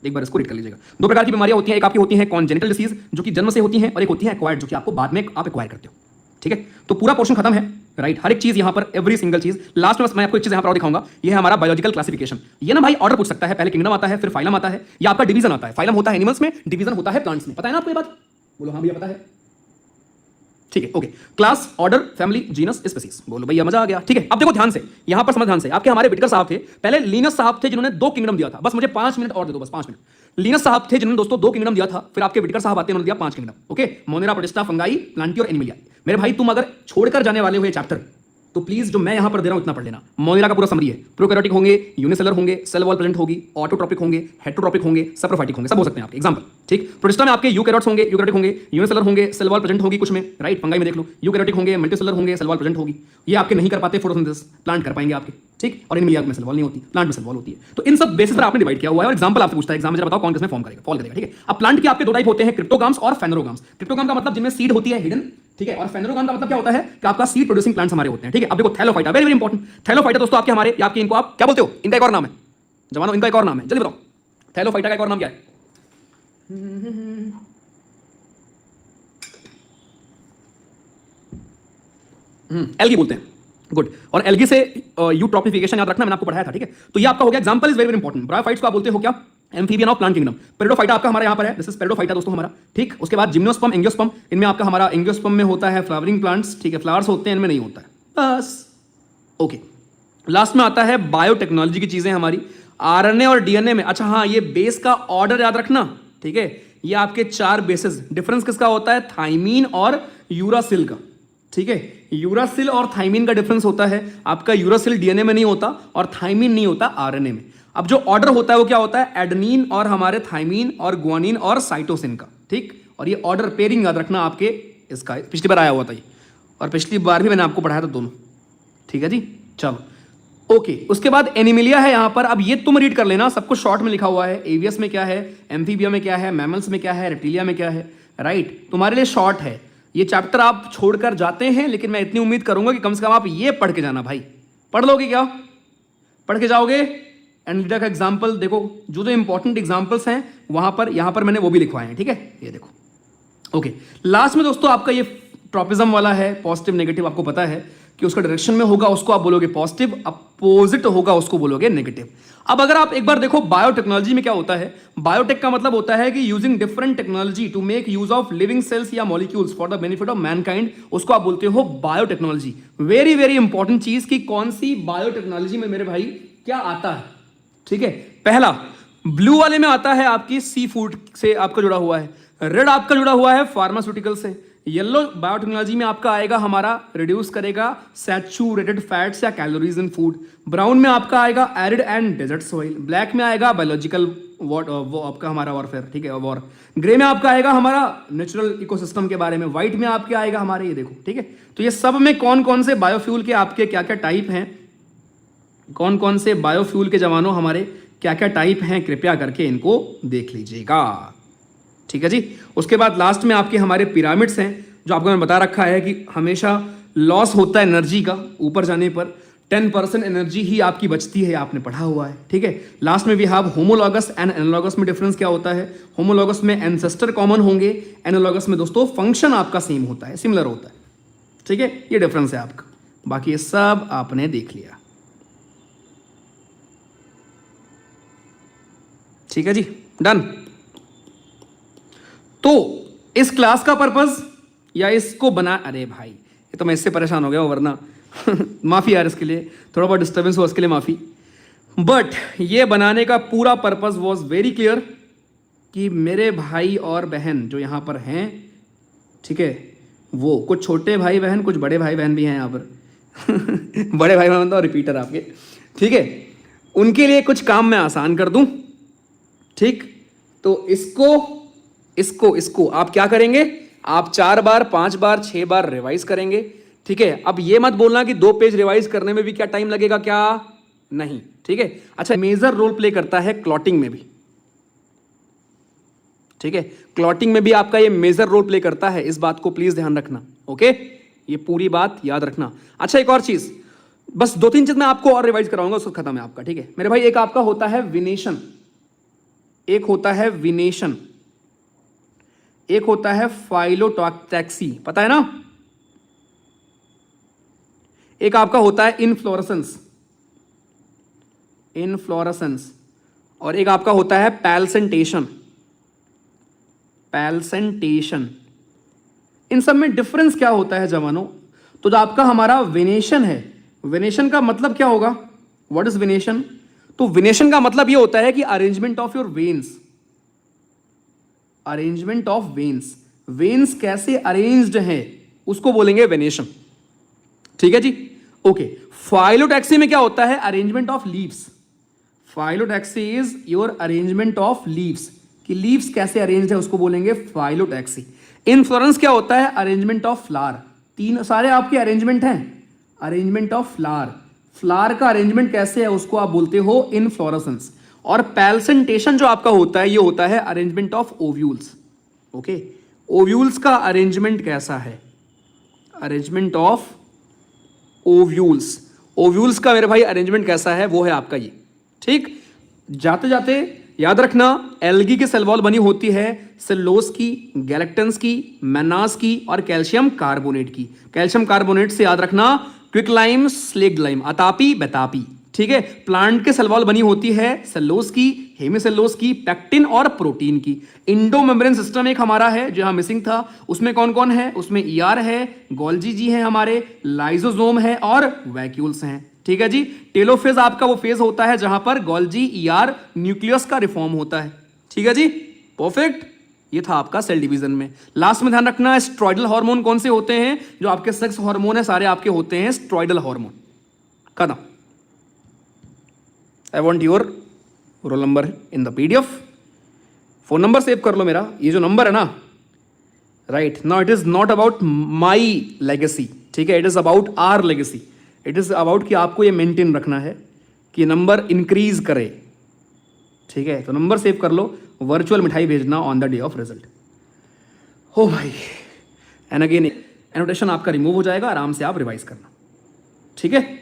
एक बार इसको रीड कर लीजिएगा। 2 प्रकार की बीमारियां होती हैं, एक आपकी होती है कॉन्जेनिटल डिसीज जो कि जन्म से होती हैं, और एक होती है एक्वायर्ड जो कि आपको बाद में आप एक्वायर करते हो, ठीक है। तो पूरा पोर्शन खत्म है, राइट, हर एक चीज यहाँ पर, एवरी सिंगल चीज। लास्ट में बस मैं आपको एक चीज यहाँ पर और दिखाऊंगा, ये है हमारा बायोलॉजिकल क्लासिफिकेशन। ये ना भाई ऑर्डर पूछ सकता है, पहले किंगडम आता है, फिर फाइलम आता है, या आपका डिवीजन आता है, फाइलम होता है एनिमल्स में, डिवीजन होता है प्लांट्स में, पता है ना आपको ये बात, बोलो हाँ भैया पता है, ठीक है, okay. Class, order, family, genus, species, बोलो भैया मजा आ गया, ठीक है। अब देखो ध्यान से, यहां पर समझ ध्यान से, आपके हमारे विटकर साहब थे, पहले लीनस साहब थे जिन्होंने 2 किंगडम दिया था, बस मुझे 5 मिनट और दे दो, बस 5 मिनट। लीनस साहब थे जिन्होंने दोस्तों 2 किंगडम दिया था, फिर आपके विटकर साहब आते हैं, उन्होंने दिया 5 kingdom, okay. Monera, protista, fungi, Plantae और एनिमिलिया। मेरे भाई तुम अगर छोड़कर जाने वाले हो ये चैप्टर, तो प्लीज जो मैं यहां पर दे रहा हूं इतना पढ़ लेना। मोनेरा का पूरा समरी है, प्रोकैरियोटिक होंगे, यूनिसेलर होंगे, सेल वॉल प्रेजेंट होगी, ऑटोट्रोपिक होंगे, हेटेरोट्रोपिक होंगे, सैप्रोफाइटिक होंगे, सब हो सकते हैं आपके एग्जांपल, ठीक। प्रोटिस्टा में आपके यूकैरियोट्स होंगे, यूकैरियोटिक होंगे, यूनिसेलर होंगे, सेल वॉल प्रेजेंट होगी कुछ में, राइट। फंगाई में देख लो, यूकैरियोटिक होंगे, मल्टीसेलर होंगे, सेल वॉल प्रेजेंट होगी। ये आपके नहीं कर पाते फोटोसिंथेसिस, प्लांट कर पाएंगे आपके, ठीक। और एनिमिलिया में सेल वॉल नहीं होती, प्लांट में सेल वॉल होती है। तो इन सब बेसिस पर आपने डिवाइड किया हुआ है, और एग्जांपल आपसे पूछता है एग्जाम में, जरा बताओ कौन किसमें फॉर्म करेगा, फॉल करेगा, ठीक है। अब प्लांट के आपके 2 टाइप होते हैं, क्रिप्टोगाम्स और फेनोरोगाम्स। क्रिप्टोगाम का मतलब जिनमें सीड होती है हिडन, ठीक है, और फेनोरोगाम का मतलब क्या होता है कि आपका सीड प्रोड्यूसिंग प्लांट्स हमारे होते हैं, ठीक है। अब देखो Thallophyta, very very important. Thallophyta दोस्तों आपके हमारे, आपके इनको आप क्या बोलते हो, इनका एक और नाम है जवानों, इनका एक और नाम है, जल्दी बताओ थैलोफाइटा का एक और नाम क्या है, एल्गी बोलते हैं, गुड। और एल्गी से यूट्रॉपिफिकेशन याद रखना, मैंने आपको पढ़ाया था, ठीक है। तो ये आपका हो गया example, is very very important. Bryophytes को आप बोलते हो क्या, एम्फीबियन ऑफ प्लांट किंगडम। पेरिडोफाइटा आपका हमारा यहाँ पर है, दिस इज पेरिडोफाइटा दोस्तों हमारा, ठीक। उसके बाद जिम्नोस्पर्म, एंजियोस्पर्म, इनमें आपका हमारा एंजियोस्पर्म में होता है फ्लावरिंग प्लांट्स, ठीक है, फ्लावर्स होते हैं, इनमें नहीं होता है, बस, ओके। लास्ट में आता है बायोटेक्नोलॉजी की चीजें हमारी, आरएनए और डीएनए में। अच्छा हाँ, ये बेस का ऑर्डर याद रखना, ठीक है। ये आपके 4 बेसेस, डिफरेंस किसका होता है, थाइमीन और यूरासिल का, ठीक है। यूरासिल और थाइमिन का डिफरेंस होता है, आपका यूरासिल डीएनए में नहीं होता और थाइमिन नहीं होता आरएनए में। अब जो ऑर्डर होता है वो क्या होता है, एडेनिन और हमारे थाइमिन और गुआनिन और साइटोसिन का, ठीक। और ये ऑर्डर पेयरिंग याद रखना आपके इसका, पिछली बार आया हुआ था ये, और पिछली बार भी मैंने आपको पढ़ाया था दोनों, ठीक है जी। चलो ओके, उसके बाद एनिमिलिया है यहाँ पर। अब ये तुम रीड कर लेना, सब कुछ शॉर्ट में लिखा हुआ है। एवियस में क्या है, एम्फीबिया में क्या है, मैमल्स में क्या है, रेप्टिलिया में क्या है, राइट। तुम्हारे लिए शॉर्ट है ये चैप्टर, आप छोड़कर जाते हैं, लेकिन मैं इतनी उम्मीद करूंगा कि कम से कम आप ये पढ़ के जाना। भाई पढ़ लोगे क्या, पढ़ के जाओगे। एनालिटिका का एग्जाम्पल देखो, जो जो इंपॉर्टेंट एग्जाम्पल्स हैं वहां पर, यहां पर मैंने वो भी लिखवाए हैं, ठीक है। ये देखो ओके। लास्ट में दोस्तों आपका ये ट्रॉपिज्म वाला है, पॉजिटिव नेगेटिव, आपको पता है कि उसका डायरेक्शन में होगा उसको आप बोलोगे पॉजिटिव, अपोजिट होगा उसको बोलोगे नेगेटिव। अब अगर आप एक बार देखो बायोटेक्नोलॉजी में क्या होता है, बायोटेक का मतलब होता है कि using different technology to make use of living cells या molecules for the benefit of mankind, उसको आप बोलते हो बायोटेक्नोलॉजी। वेरी वेरी इंपॉर्टेंट चीज कि कौन सी बायोटेक्नोलॉजी में मेरे भाई क्या आता है, ठीक है। पहला ब्लू वाले में आता है आपकी सी फूड से आपका जुड़ा हुआ है, रेड आपका जुड़ा हुआ है फार्मास्यूटिकल से, येलो बायोटेक्नोलॉजी में आपका आएगा हमारा रिड्यूस करेगा सैचुरेटेड फैट्स या कैलोरीज इन फूड, ब्राउन में आपका आएगा arid and desert soil, black में आएगा बायोलॉजिकल वो आपका हमारा वॉरफेयर, ठीक है, वॉर, ग्रे में आपका आएगा हमारा नेचुरल इकोसिस्टम के बारे में, व्हाइट में आपके आएगा हमारे ये देखो, ठीक है। तो ये सब में कौन कौन से बायोफ्यूल के आपके क्या क्या टाइप हैं, कौन कौन से बायोफ्यूल के जवानों हमारे क्या क्या टाइप हैं, कृपया करके इनको देख लीजिएगा, ठीक है जी। उसके बाद लास्ट में आपके हमारे पिरामिड्स हैं, जो आपको मैंने बता रखा है कि हमेशा लॉस होता है एनर्जी का, ऊपर जाने पर 10% एनर्जी ही आपकी बचती है, आपने पढ़ा हुआ है, ठीक है। लास्ट में भी हैव होमोलॉगस एंड एनालॉगस में डिफरेंस क्या होता है, होमोलॉगस में एंसेस्टर कॉमन होंगे, एनालॉगस में दोस्तों फंक्शन आपका सेम होता है, सिमिलर होता है, ठीक है। ये डिफरेंस है आपका, बाकी ये सब आपने देख लिया, ठीक है जी, डन। तो इस क्लास का पर्पस या इसको बना, अरे भाई ये तो मैं इससे परेशान हो गया हूं, वरना माफी यार इसके लिए, थोड़ा बहुत डिस्टर्बेंस हुआ उसके लिए माफी। बट ये बनाने का पूरा पर्पस वॉज वेरी क्लियर कि मेरे भाई और बहन जो यहां पर हैं, ठीक है, वो कुछ छोटे भाई बहन, कुछ बड़े भाई बहन भी हैं यहां पर बड़े भाई बहन तो रिपीटर आपके, ठीक है, उनके लिए कुछ काम मैं आसान कर दूं, ठीक। तो इसको आप क्या करेंगे, आप 4 बार 5 बार 6 बार रिवाइज करेंगे, ठीक है। अब ये मत बोलना कि 2 पेज रिवाइज करने में भी क्या टाइम लगेगा, क्या नहीं, ठीक है। अच्छा, मेजर रोल प्ले करता है क्लॉटिंग में भी, ठीक है, क्लॉटिंग में भी आपका ये मेजर रोल प्ले करता है, इस बात को प्लीज ध्यान रखना, ओके, ये पूरी बात याद रखना। अच्छा, एक और चीज, बस 2-3 चीज मैं आपको और रिवाइज कराऊंगा, उसको खत्म है आपका, ठीक है मेरे भाई। एक आपका होता है विनेशन, एक होता है विनेशन, एक होता है फाइलोटैक्सी, पता है ना, एक आपका होता है इनफ्लोरेसेंस, इनफ्लोरेसेंस, और एक आपका होता है पैल्सेंटेशन, पैल्सेंटेशन। इन सब में डिफरेंस क्या होता है जवानों, तो जो आपका हमारा वेनेशन है, वेनेशन का मतलब क्या होगा, व्हाट इज वेनेशन, तो वेनेशन का मतलब ये होता है कि arrangement of your veins, arrangement of veins, veins कैसे अरेंज्ड है उसको बोलेंगे वेनेशन, ठीक है जी, ओके। फाइलोटैक्सी में क्या होता है, arrangement of leaves, phyllotaxy is your arrangement of leaves, कि लीव्स कैसे अरेंज्ड है उसको बोलेंगे फाइलोटैक्सी। इनफ्लोरेंस क्या होता है, अरेंजमेंट ऑफ फ्लावर, तीन सारे आपके अरेंजमेंट हैं, अरेंजमेंट ऑफ फ्लावर, फ्लावर का अरेंजमेंट कैसे है उसको आप बोलते हो इनफ्लोरेसेंस। और पैल्सेंटेशन जो आपका होता है ये होता है arrangement of ovules, okay, ovules का अरेंजमेंट कैसा है, अरेंजमेंट ऑफ ओव्यूल्स, ओव्यूल्स का मेरे भाई अरेंजमेंट कैसा है वो है आपका ये, ठीक। जाते जाते याद रखना, एल्गी की सेल वॉल बनी होती है सेलुलोज की, गैलेक्टन्स की, मैनास की और कैल्शियम कार्बोनेट की। कैल्शियम कार्बोनेट से याद रखना quick lime, slaked lime, Atapi, बेतापी, ठीक है। प्लांट के सेल वॉल बनी होती है सेलुलोज की, हेमिसेलुलोज की, पेक्टिन और प्रोटीन की। इंडो मेम्ब्रेन सिस्टम एक हमारा है जो यहां मिसिंग था, उसमें कौन कौन है, उसमें ईआर है, गोल्जी जी है हमारे, लाइजोसोम है और वैक्यूल्स हैं, ठीक है जी। टेलोफेज आपका वो फेज होता है जहां पर गोल्जी ईआर न्यूक्लियस का रिफॉर्म होता है, ठीक है जी, परफेक्ट, ये था आपका सेल डिवीजन में। लास्ट में ध्यान रखना, स्टेरॉयडल हार्मोन कौन से होते हैं? जो आपके सेक्स हार्मोन है सारे आपके होते हैं स्टेरॉयडल हार्मोन। खत्म। I want your roll number in the PDF. Phone number save कर लो मेरा, ये जो नंबर है ना, right now it is not about my legacy, ठीक है, it is about our legacy. It is about कि आपको ये मेंटेन रखना है कि नंबर इंक्रीज करे, ठीक है। तो नंबर सेव कर लो, वर्चुअल मिठाई भेजना on the day of result. हो भाई, एंड अगेन एनोटेशन आपका रिमूव हो जाएगा, आराम से आप रिवाइज करना, ठीक है।